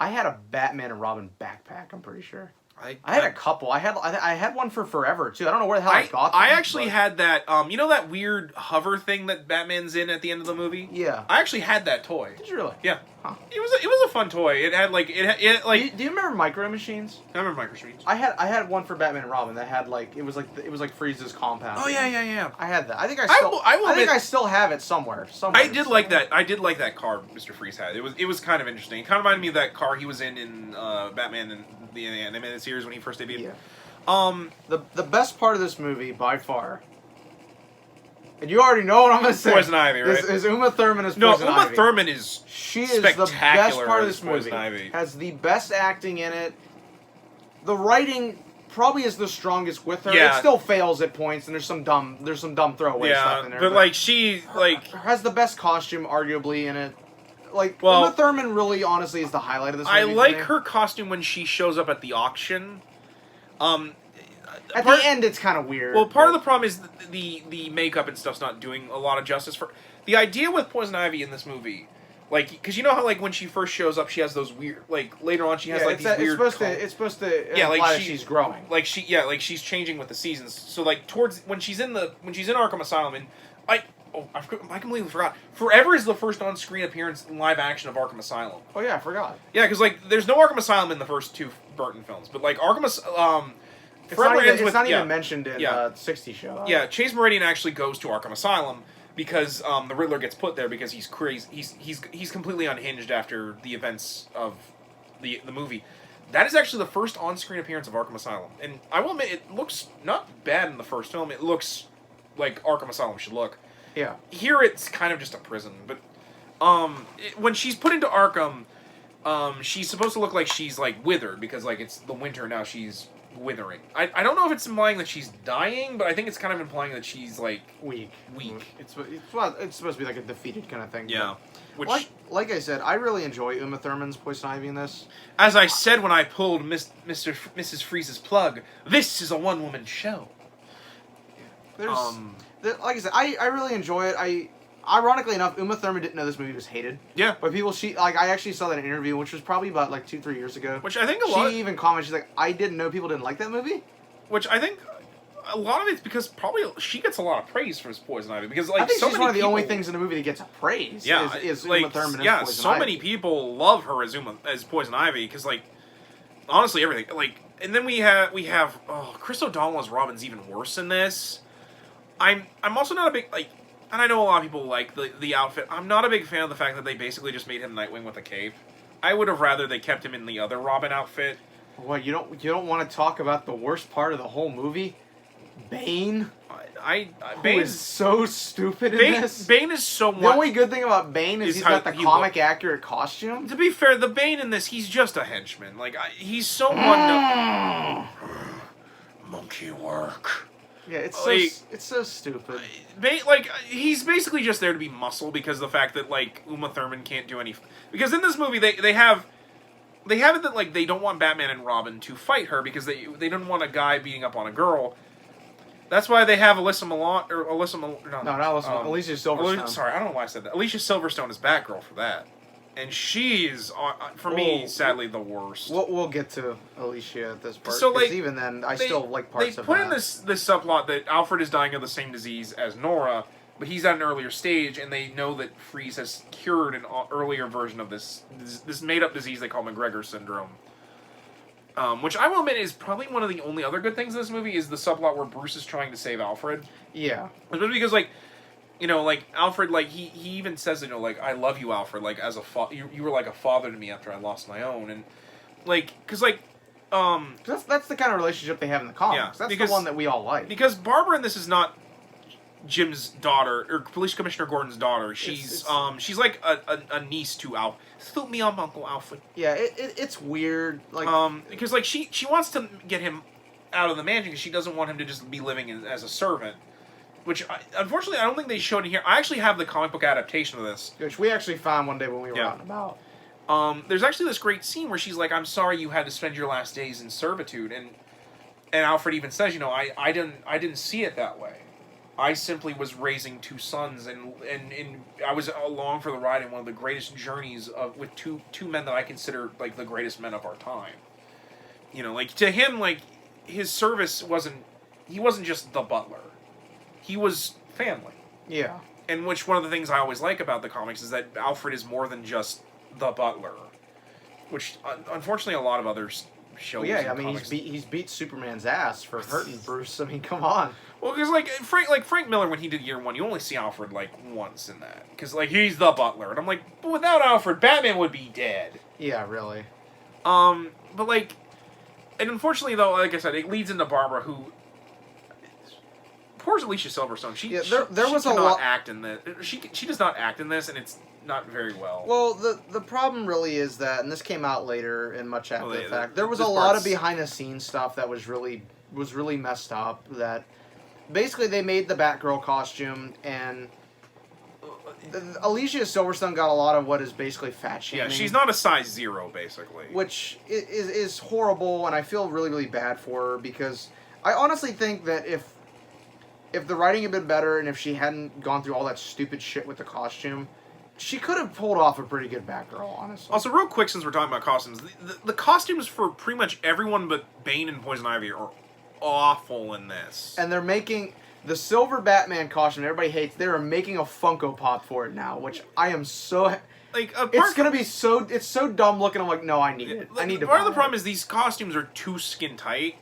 I had a Batman and Robin backpack. I'm pretty sure. I had a couple. I had one for forever too. I don't know where the hell I got them. I actually had that. You know that weird hover thing that Batman's in at the end of the movie? Yeah. I actually had that toy. Did you really? Yeah. Huh. It was a fun toy. It had like it like. Do you remember Micro Machines? I remember Micro Machines. I had one for Batman and Robin that had like it was like Freeze's compound. Oh yeah. I had that. I think I still have it somewhere. I did like that. I did like that car Mr. Freeze had. It was kind of interesting. It kind of reminded me of that car he was in Batman and the animated series when he first debuted. Yeah. The best part of this movie by far, and you already know what I'm gonna say. Poison Ivy, right? Is Uma Thurman as No, Poison Uma Ivy. Thurman is She is the best part of this movie. Ivy. Has the best acting in it. The writing probably is the strongest with her. Yeah. It still fails at points, and there's some dumb throwaway stuff in there. But like she has the best costume arguably in it. Like Well, Uma Thurman really honestly is the highlight of this movie. I like for me. her costume when she shows up at the auction. At the end, it's kind of weird. Well, part of the problem is the makeup and stuff's not doing a lot of justice for the idea with Poison Ivy in this movie. Like, because you know how like when she first shows up, she has those weird later on she has like these weird. It's supposed to imply that she's growing. Like she's changing with the seasons. So like towards when she's in Arkham Asylum, and I completely forgot. Forever is the first on-screen appearance in live action of Arkham Asylum. Oh yeah, I forgot. Yeah, because like there's no Arkham Asylum in the first two Burton films, but like Arkham Asylum. It's not even mentioned in the 60 show. Yeah, Chase Meridian actually goes to Arkham Asylum because the Riddler gets put there because he's crazy. He's completely unhinged after the events of the movie. That is actually the first on-screen appearance of Arkham Asylum, and I will admit it looks not bad in the first film. It looks like Arkham Asylum should look. Yeah. Here it's kind of just a prison, but when she's put into Arkham, she's supposed to look like she's like withered because like it's the winter now. She's withering. I don't know if it's implying that she's dying, but I think it's kind of implying that she's like weak. It's supposed to be like a defeated kind of thing. Yeah. Which, like I said, I really enjoy Uma Thurman's Poison Ivy in this. As I said when I pulled Mrs. Freeze's plug, this is a one-woman show. Like I said, I really enjoy it. Ironically enough, Uma Thurman didn't know this movie was hated. Yeah. But I actually saw that in an interview, which was probably about like 2-3 years ago. Which I think she even commented, she's like, I didn't know people didn't like that movie. Which I think a lot of it's because probably she gets a lot of praise for his Poison Ivy because like I think so she's many one of the people, only things in the movie that gets praise. Yeah, is like, Uma Thurman as yeah, Poison so Ivy. many people love her as Poison Ivy because like honestly everything like and then we have Chris O'Donnell as Robin's even worse in this. I'm also not a big like. And I know a lot of people like the outfit. I'm not a big fan of the fact that they basically just made him Nightwing with a cape. I would have rather they kept him in the other Robin outfit. What, you don't want to talk about the worst part of the whole movie? Bane? Bane is so stupid in this. Bane is so The only good thing about Bane is he's got the comic accurate costume. To be fair, the Bane in this, he's just a henchman. Like he's so one monkey work. Yeah, it's so stupid. Like he's basically just there to be muscle because of the fact that like Uma Thurman can't do any. Because in this movie they have it that like they don't want Batman and Robin to fight her because they don't want a guy beating up on a girl. That's why they have Alicia Silverstone. Alicia Silverstone. Sorry, I don't know why I said that. Alicia Silverstone is Batgirl for that. And she's, for me, sadly, the worst. We'll get to Alicia at this part. So, like, even then, I still like parts of that. They put in this subplot that Alfred is dying of the same disease as Nora, but he's at an earlier stage, and they know that Freeze has cured an earlier version of this made-up disease they call McGregor syndrome. Which I will admit is probably one of the only other good things in this movie is the subplot where Bruce is trying to save Alfred. Yeah. Especially because, like, you know, like, Alfred, like, he even says, you know, like, I love you, Alfred, like, as a you were like a father to me after I lost my own, and, like, because, like, that's the kind of relationship they have in the comics. Yeah, that's the one that we all like. Because Barbara in this is not Jim's daughter, or Police Commissioner Gordon's daughter. She's like a niece to Alfred. Salute me up, Uncle Alfred. Yeah, it's weird, like... because, like, she wants to get him out of the mansion because she doesn't want him to just be living as a servant. which unfortunately I don't think they showed in here. I actually have the comic book adaptation of this, which we actually found one day when we were out and about. There's actually this great scene where she's like, "I'm sorry you had to spend your last days in servitude," and Alfred even says, I didn't see it that way. I simply was raising two sons, and I was along for the ride in one of the greatest journeys with two men that I consider like the greatest men of our time. Like to him, like his service wasn't just the butler. He was family. Yeah. And which one of the things I always like about the comics is that Alfred is more than just the butler, which unfortunately a lot of others show. Well, yeah, I mean he's beat Superman's ass for hurting Bruce. I mean, come on. Well, because like Frank Miller when he did Year One, you only see Alfred like once in that because like he's the butler, and I'm like, but without Alfred, Batman would be dead. Yeah, really. But like, and unfortunately though, like I said, it leads into Barbara, who poor Alicia Silverstone. She was a lot act in this. She does not act in this, and it's not very well. Well, the problem really is that, and this came out later and much after the fact, there was a lot of behind the scenes stuff that was really messed up. That basically they made the Batgirl costume, and Alicia Silverstone got a lot of what is basically fat shaming. Yeah, she's not a size 0, basically. Which is horrible, and I feel really, really bad for her, because I honestly think that if the writing had been better, and if she hadn't gone through all that stupid shit with the costume, she could have pulled off a pretty good Batgirl, honestly. Also, real quick, since we're talking about costumes, the costumes for pretty much everyone but Bane and Poison Ivy are awful in this. And they're making the silver Batman costume everybody hates. They are making a Funko Pop for it now, which I am so it's gonna be it's so dumb looking. I'm like, no, I need it. I need to. Part of the problem is these costumes are too skin tight.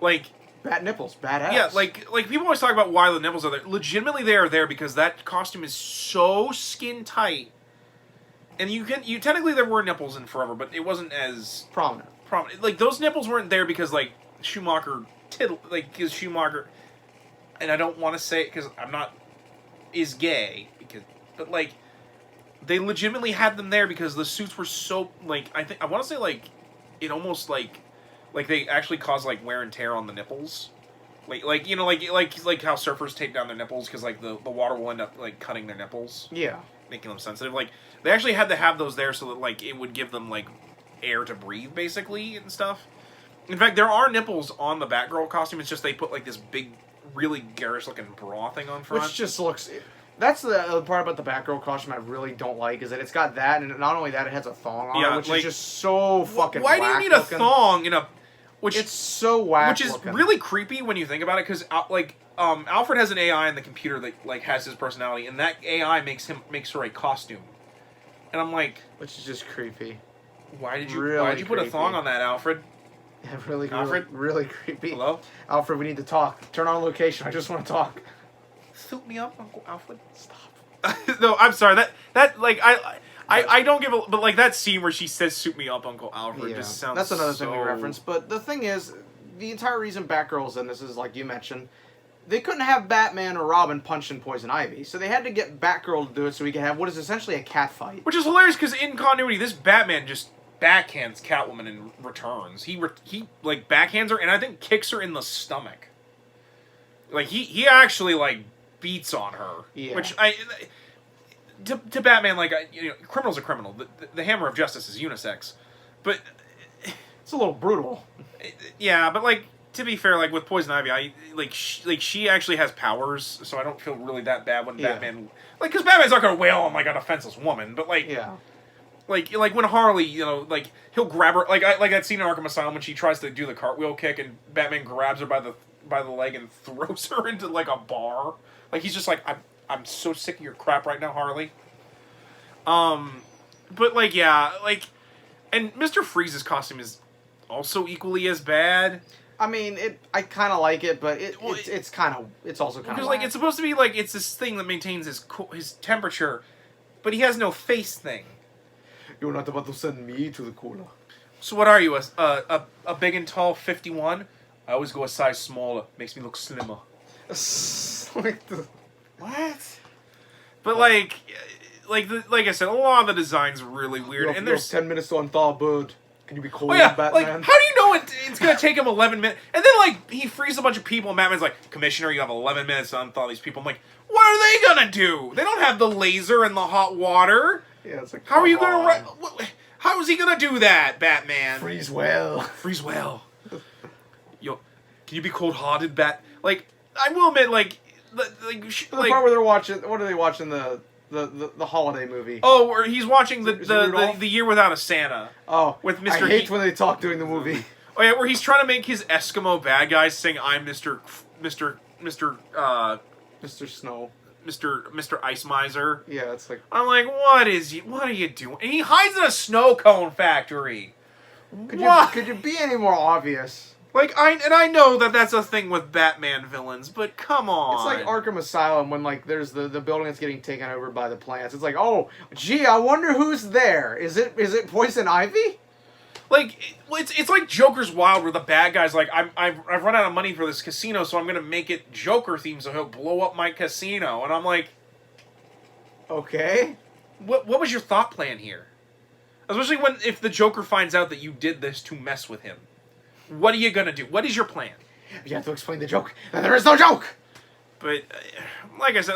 Like bat nipples, badass. Yeah, like people always talk about why the nipples are there. Legitimately, they are there because that costume is so skin tight. And you technically there were nipples in Forever, but it wasn't as prominent. Like those nipples weren't there because like Schumacher because Schumacher, and I don't want to say it because I'm not is gay but like they legitimately had them there because the suits were so like I want to say like it almost like they actually cause like wear and tear on the nipples, like how surfers tape down their nipples because like the water will end up like cutting their nipples. Yeah, making them sensitive. Like they actually had to have those there so that like it would give them like air to breathe basically and stuff. In fact, there are nipples on the Batgirl costume. It's just they put like this big, really garish looking bra thing on front, which just looks. That's the part about the Batgirl costume I really don't like, is that it's got that, and not only that, it has a thong on it, which is just so fucking. Why do you need a thong in a? Which it's so whack. Which is really creepy when you think about it, because Alfred has an AI in the computer that like has his personality, and that AI makes her a costume, and I'm like, which is just creepy. Why did you put a thong on that, Alfred? Yeah, Alfred? Really creepy. Hello? Alfred, we need to talk. Turn on location. I just want to talk. Suit me up, Uncle Alfred. Stop. No, I'm sorry. That like I don't give a but like that scene where she says "Suit me up, Uncle Alfred" just sounds. That's another thing we reference. But the thing is, the entire reason Batgirl's in this is like you mentioned, they couldn't have Batman or Robin punching Poison Ivy, so they had to get Batgirl to do it so we could have what is essentially a cat fight. Which is hilarious because in continuity, this Batman just backhands Catwoman in returns. He like backhands her and I think kicks her in the stomach. Like he actually like beats on her. Yeah. Which to Batman, like criminal's a criminal. The hammer of justice is unisex, but it's a little brutal. Yeah, but like to be fair, like with Poison Ivy, she actually has powers, so I don't feel really that bad when Batman because Batman's not gonna wail on like an offenseless woman, but like Like when Harley, like he'll grab her, like that scene in Arkham Asylum when she tries to do the cartwheel kick and Batman grabs her by the leg and throws her into like a bar. Like he's just like, I'm so sick of your crap right now, Harley. But like and Mr. Freeze's costume is also equally as bad. I mean, I kind of like it, but it's also kind of because like it's supposed to be like it's this thing that maintains his temperature, but he has no face thing. You're not about to send me to the cooler. So what are you, a big and tall 51? I always go a size smaller. Makes me look slimmer. What? But like I said, a lot of the design's really weird. And there's 10 minutes to unthaw a bird. Can you be cool, Batman? Batman? Like, how do you know know it's gonna take him 11 minutes, and then like he frees a bunch of people, and Batman's like, Commissioner, you have 11 minutes to unthaw these people. I'm like, what are they gonna do? They don't have the laser and the hot water. Yeah, it's like, how are you gonna? How is he gonna do that, Batman? Freeze well. Freeze well. Yo, can you be cold-hearted, Bat? Like, I will admit, like the part where they're watching. What are they watching? The holiday movie. Oh, where he's watching the Year Without a Santa. Oh, with Mr. I hate when they talk during the movie. Oh yeah, where he's trying to make his Eskimo bad guys sing "I'm Mr. Snow. Mr. Ice Miser." Yeah, it's like, I'm like, what are you doing? And he hides in a snow cone factory. Could you be any more obvious? Like, I know that that's a thing with Batman villains, but come on. It's like Arkham Asylum when, like, there's the building that's getting taken over by the plants. It's like, oh, gee, I wonder who's there. Is it Poison Ivy? Like, it's like Joker's Wild, where the bad guy's like, I've run out of money for this casino, so I'm gonna make it Joker themed, so he'll blow up my casino. And I'm like, okay, what was your thought plan here? Especially if the Joker finds out that you did this to mess with him. What are you gonna do? What is your plan? You have to explain the joke, and there is no joke! But, like I said,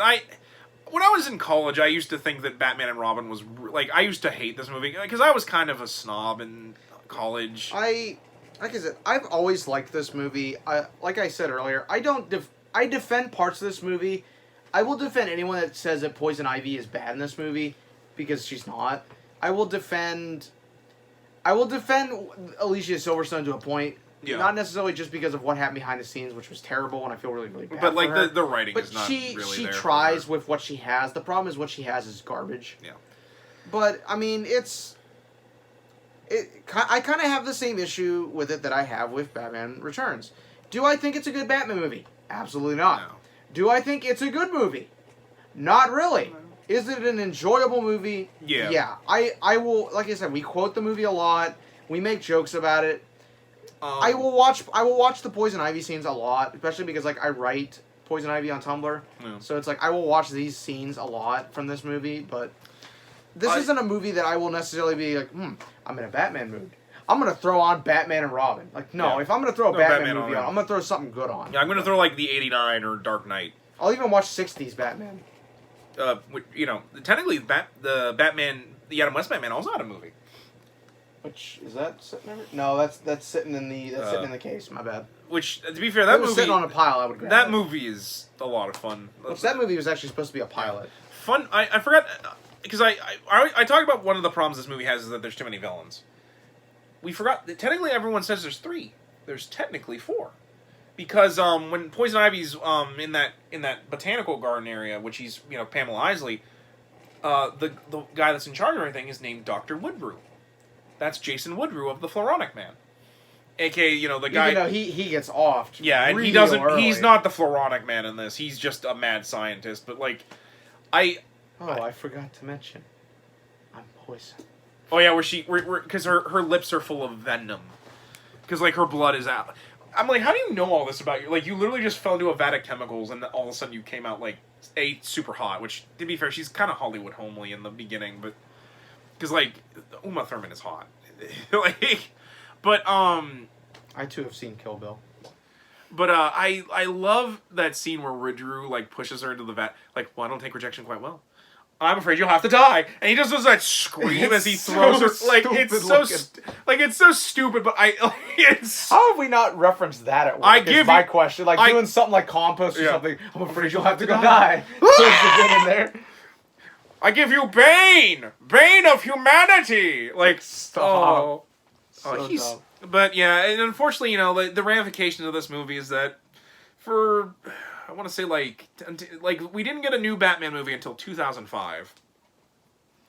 when I was in college, I used to think that Batman and Robin was, like, I used to hate this movie, because I was kind of a snob in college. Like I said, I've always liked this movie. Like I said earlier, I defend parts of this movie. I will defend anyone that says that Poison Ivy is bad in this movie, because she's not. I will defend Alicia Silverstone to a point. Yeah. Not necessarily just because of what happened behind the scenes, which was terrible, and I feel really, really bad But, like, for her. the writing but is not really there. She tries with what she has. The problem is what she has is garbage. Yeah. But, I mean, I kind of have the same issue with it that I have with Batman Returns. Do I think it's a good Batman movie? Absolutely not. No. Do I think it's a good movie? Not really. Is it an enjoyable movie? Yeah. Yeah. I will, like I said, we quote the movie a lot. We make jokes about it. I will watch the Poison Ivy scenes a lot, especially because, like, I write Poison Ivy on Tumblr. Yeah. So it's like I will watch these scenes a lot from this movie, but this isn't a movie that I will necessarily be like, I'm in a Batman mood. I'm going to throw on Batman and Robin. Like, no, if I'm going to throw a Batman movie on, I'm going to throw something good on. Yeah, I'm going to throw, like, the 89 or Dark Knight. I'll even watch 60s Batman. Technically, the Adam West Batman also had a movie. Which is that sitting there? No, that's sitting in the case. My bad. Which, to be fair, that movie sitting on a pile. I would grab that it. movie is a lot of fun. That movie was actually supposed to be a pilot. Fun. I forgot because I talked about one of the problems this movie has is that there's too many villains. We forgot that technically everyone says there's 3. There's technically 4. Because when Poison Ivy's in that botanical garden area, which he's Pamela Isley, the guy that's in charge of everything is named Dr. Woodrue. That's Jason Woodrue of the Floronic Man, aka the guy. Even though he gets off. Yeah, and he doesn't. Early. He's not the Floronic Man in this. He's just a mad scientist. But I forgot to mention, I'm poison. Oh yeah, because her lips are full of venom, because her blood is out. I'm like, how do you know all this about you? Like, you literally just fell into a vat of chemicals, and all of a sudden you came out super hot. Which, to be fair, she's kind of Hollywood homely in the beginning, but. Because, Uma Thurman is hot. But, I, too, have seen Kill Bill. But, I love that scene where Woodrue, pushes her into the vat. Well, I don't take rejection quite well. I'm afraid you'll have to die. And he just does that scream as he throws her. It's so stupid, but it's... How have we not referenced that at work? Is my question. Doing something like compost or something. I'm afraid you'll have to go die. in there. I give you Bane! Bane of humanity! Stop. He's... Dumb. But, yeah, and unfortunately, the ramifications of this movie is that I want to say, we didn't get a new Batman movie until 2005.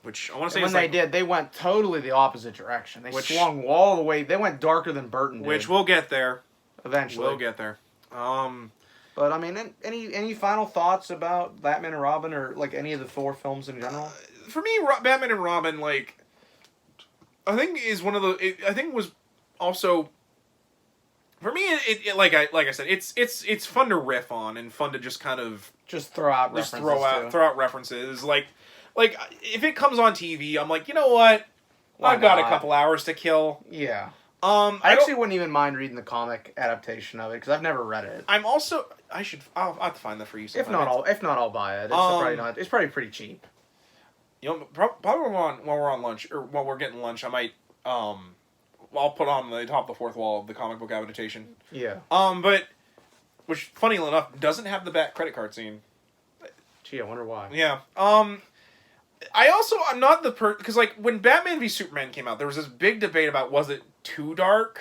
Which, I want to say when they did, they went totally the opposite direction. They swung all the way... They went darker than Burton did. Which we'll get there. Eventually. We'll get there. But, I mean, any final thoughts about Batman and Robin or, any of the 4 films in general? For me, Batman and Robin, I think is one of the... I think was also... For me, like I said, it's fun to riff on and fun to just kind of... Just throw out references. Throw out references. If it comes on TV, I'm like, you know what? I've got a couple hours to kill. Yeah. I actually wouldn't even mind reading the comic adaptation of it because I've never read it. I'll have to find that for you sometime. If not, I'll buy it. It's probably not. It's probably pretty cheap. You know, probably while we're on lunch or while we're getting lunch, I might I'll put on the top of the fourth wall of the comic book adaptation. Yeah. But which, funny enough, doesn't have the back credit card scene. Gee, I wonder why. Yeah. I'm not the because like when Batman v Superman came out, there was this big debate about was it too dark,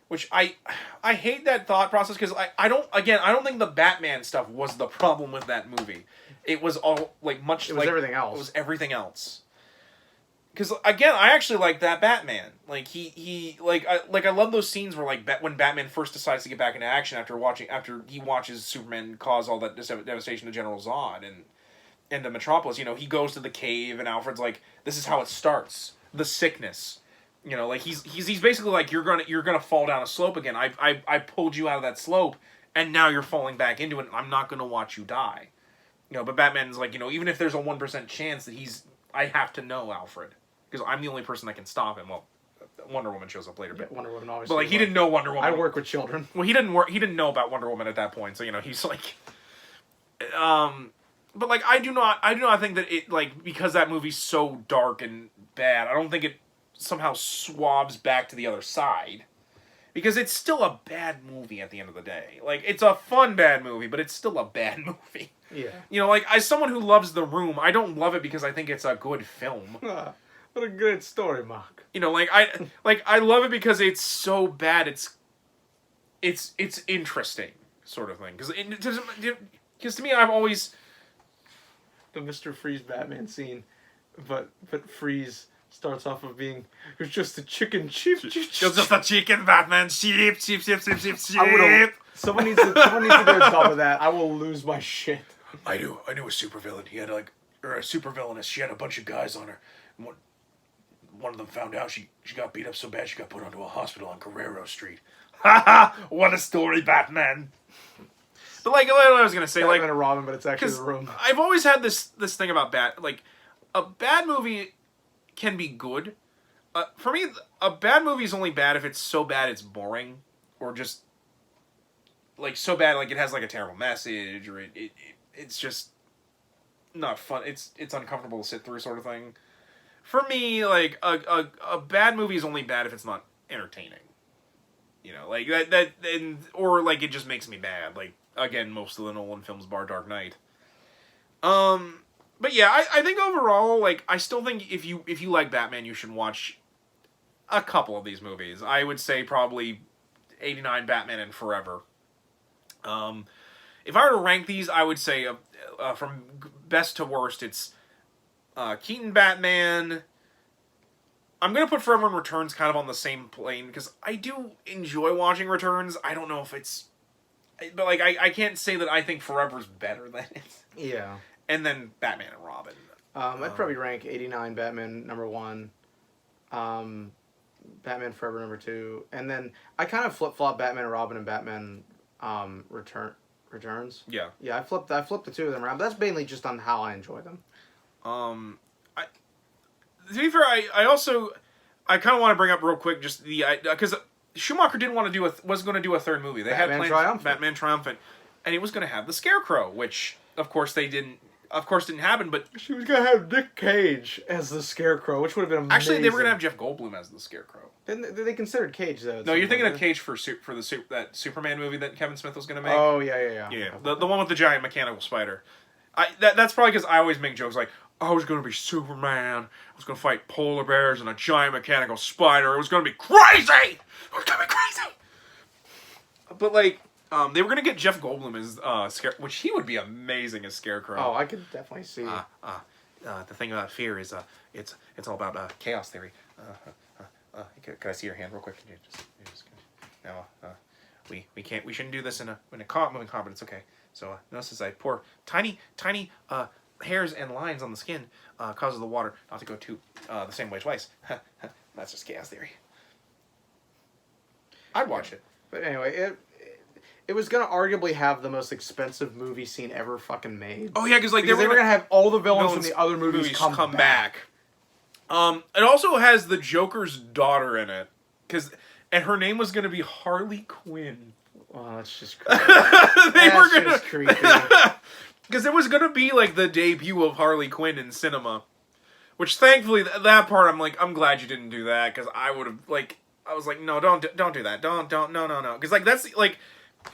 which I hate that thought process because I don't think the Batman stuff was the problem with that movie. It was all like much. It was like, everything else. It was everything else. Because again, I actually like that Batman. Like I love those scenes where like when Batman first decides to get back into action after he watches Superman cause all that devastation to General Zod and to Metropolis. You know, he goes to the cave and Alfred's like, "This is how it starts. The sickness." You know, like he's basically like you're gonna fall down a slope again. I pulled you out of that slope and now you're falling back into it. And I'm not gonna watch you die. You know, but Batman's like, you know, even if there's a 1% chance that I have to know Alfred. Because I'm the only person that can stop him. Well, Wonder Woman shows up later, but Wonder Woman obviously. But like he didn't know Wonder Woman. I work with children. Well, he didn't know about Wonder Woman at that point. So you know he's like, but like I do not think that it like because that movie's so dark and bad. I don't think it somehow swabs back to the other side. Because it's still a bad movie at the end of the day. Like it's a fun bad movie, but it's still a bad movie. Yeah. You know, like as someone who loves The Room, I don't love it because I think it's a good film. What a great story, Mark. You know, like I love it because it's so bad. It's interesting, sort of thing. Because to me, I've always the Mr. Freeze Batman scene, but Freeze starts off of being it's just a chicken sheep. It's just a chicken Batman sheep. Someone needs to do a dub of that. I will lose my shit. I knew a supervillain. He had or a supervillainess. She had a bunch of guys on her. One of them found out she got beat up so bad she got put onto a hospital on Guerrero Street. Ha ha! What a story, Batman. But like what I was gonna say, Batman and Robin, but it's actually The Room. I've always had this thing about like a bad movie can be good. For me, a bad movie is only bad if it's so bad it's boring, or just like so bad like it has like a terrible message, or it's just not fun. It's uncomfortable to sit through, sort of thing. For me, like a bad movie is only bad if it's not entertaining. You know, like or like it just makes me mad. Like again, most of the Nolan films bar Dark Knight. But yeah, I think overall, like I still think if you like Batman, you should watch a couple of these movies. I would say probably 89 Batman and Forever. If I were to rank these, I would say from best to worst, it's Keaton Batman. I'm going to put Forever and Returns kind of on the same plane, because I do enjoy watching Returns. I don't know if it's... But, like, I can't say that I think Forever's better than it. Yeah. And then Batman and Robin. I'd probably rank 89 Batman number 1. Batman Forever number 2. And then I kind of flip-flop Batman and Robin and Batman Returns. Yeah. Yeah, I flipped the two of them around. But that's mainly just on how I enjoy them. To be fair, I kind of want to bring up real quick just the because Schumacher didn't want to was going to do a third movie. They had plans Batman Triumphant, and he was going to have the Scarecrow, which of course didn't happen. But she was going to have Nick Cage as the Scarecrow, which would have been amazing. Actually, they were going to have Jeff Goldblum as the Scarecrow. They considered Cage though. No, you're thinking of Cage for that Superman movie that Kevin Smith was going to make. Oh yeah. Yeah, the one with the giant mechanical spider. That's probably because I always make jokes like, I was going to be Superman. I was going to fight polar bears and a giant mechanical spider. It was going to be crazy! It was going to be crazy! But, like, they were going to get Jeff Goldblum as Scarecrow, which he would be amazing as Scarecrow. Oh, I could definitely see. The thing about fear is, it's all about chaos theory. Can I see your hand real quick? We shouldn't do this in a moving car, but it's okay. So, notice as I pour tiny, hairs and lines on the skin causes the water not to go the same way twice. That's just chaos theory. I'd watch it. But anyway, it was going to arguably have the most expensive movie scene ever fucking made. Oh yeah, because they were going to have all the villains from the other movies come back. It also has the Joker's daughter in it. Because and her name was going to be Harley Quinn. Oh, that's just creepy. Just creepy. Because it was going to be like the debut of Harley Quinn in cinema. Which thankfully, that part, I'm glad you didn't do that. Because I would have, I was like, no, don't do that. No. Because, that's,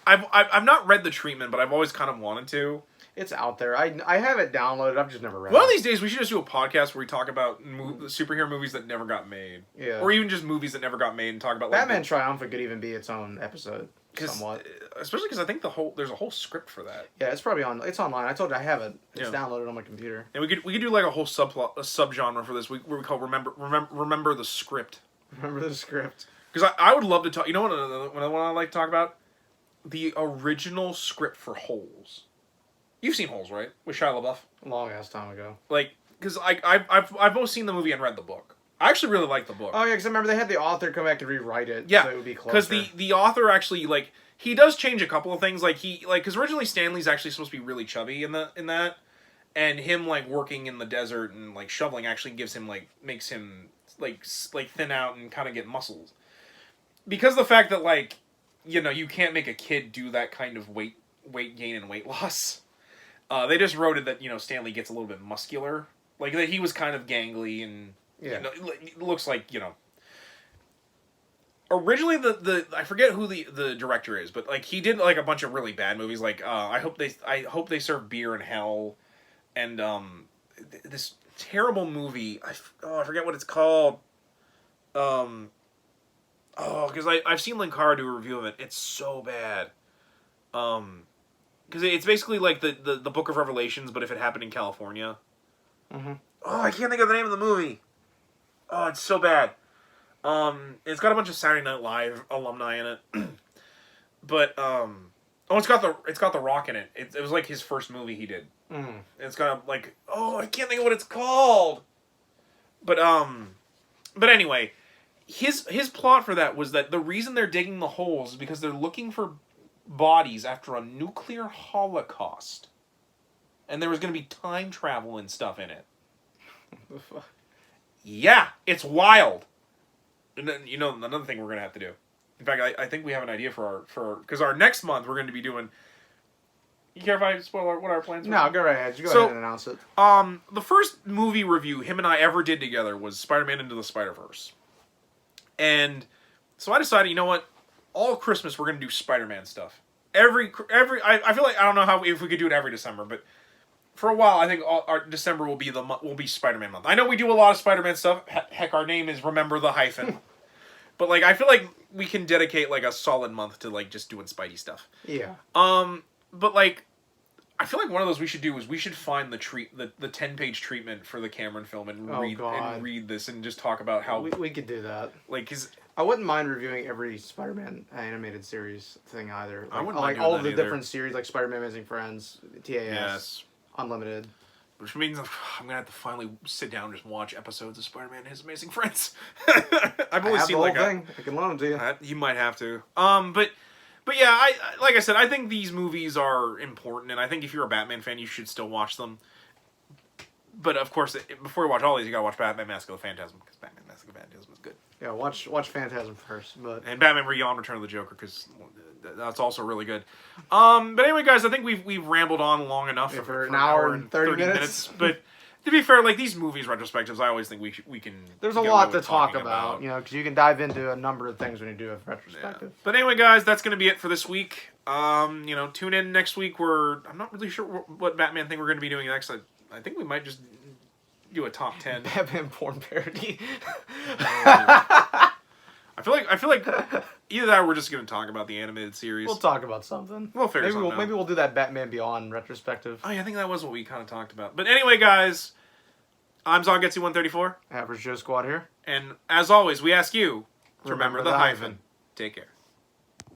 I've not read the treatment, but I've always kind of wanted to. It's out there. I have it downloaded. I've just never read it. One of these days, we should just do a podcast where we talk about superhero movies that never got made. Yeah. Or even just movies that never got made and talk about, Batman Triumphant could even be its own episode. Somewhat. Especially because I think there's a whole script for that. Yeah, it's probably it's online. I told you I have it. It's downloaded on my computer. And we could do like a whole subgenre for this. Where we call remember the script. Remember the script. Because I would love to talk. You know what I like to talk about? The original script for Holes. You've seen Holes, right? With Shia LaBeouf. A long ass time ago. Because I've both seen the movie and read the book. I actually really like the book. Oh yeah, because I remember they had the author come back and rewrite it. Yeah, so it would be closer. Because the author actually he does change a couple of things. Because originally Stanley's actually supposed to be really chubby in that, and him working in the desert and shoveling actually gives him makes him thin out and kind of get muscles. Because the fact that you can't make a kid do that kind of weight gain and weight loss. They just wrote it that Stanley gets a little bit muscular, that he was kind of gangly and it looks like Originally, I forget who the director is, but he did a bunch of really bad movies. I hope they serve beer in hell, and this terrible movie. I forget what it's called. Because I've seen Linkara do a review of it. It's so bad. Because it's basically the Book of Revelations, but if it happened in California. Mm-hmm. Oh, I can't think of the name of the movie. Oh, it's so bad. It's got a bunch of Saturday Night Live alumni in it. But it's got the Rock in it. It was his first movie he did. Mm. It's got I can't think of what it's called. But anyway, his plot for that was that the reason they're digging the holes is because they're looking for bodies after a nuclear holocaust. And there was going to be time travel and stuff in it. Yeah, it's wild. And then, another thing we're going to have to do. In fact, I think we have an idea for because our next month we're going to be doing. You care if I spoil what our plans are? No, go right ahead. You go ahead and announce it. The first movie review him and I ever did together was Spider-Man Into the Spider-Verse. And so I decided, you know what? All Christmas we're going to do Spider-Man stuff. I feel like I don't know if we could do it every December, but for a while I think our December will be Spider-Man month. I know we do a lot of Spider-Man stuff. Heck, our name is Remember the Hyphen. But I feel like we can dedicate a solid month to just doing Spidey stuff. Yeah. But I feel like one of those we should do is we should find the 10-page treatment for the Cameron film and read this and just talk about how we could do that. Cause I wouldn't mind reviewing every Spider-Man animated series thing either. I wouldn't mind all of the either. different series, like Spider-Man Amazing Friends, TAS, yes. Unlimited. Which means I'm gonna have to finally sit down and just watch episodes of Spider-Man and His Amazing Friends. I've only seen the whole thing. I can loan them to you. You might have to. But yeah, I like I said, I think these movies are important, and I think if you're a Batman fan, you should still watch them. But of course, before you watch all these, you gotta watch Batman: Mask of the Phantasm, because Batman: Mask of the Phantasm is good. Yeah, watch Phantasm first, and Batman: Beyond: Return of the Joker, because that's also really good. But anyway, guys, I think we've rambled on long enough for an hour and 30 minutes. But to be fair, these movies retrospectives, I always think we can. There's a lot to talk about, because you can dive into a number of things when you do a retrospective. Yeah. But anyway, guys, that's going to be it for this week. Tune in next week. I'm not really sure what Batman thing we're going to be doing next. I think we might just do a top 10 Batman porn parody. I feel like either that or we're just going to talk about the animated series. We'll talk about something. We'll figure something out. Maybe we'll do that Batman Beyond retrospective. Oh, yeah, I think that was what we kind of talked about. But anyway, guys, I'm Zongetsu134. Average Joe Squad here. And as always, we ask you to remember the hyphen. Take care.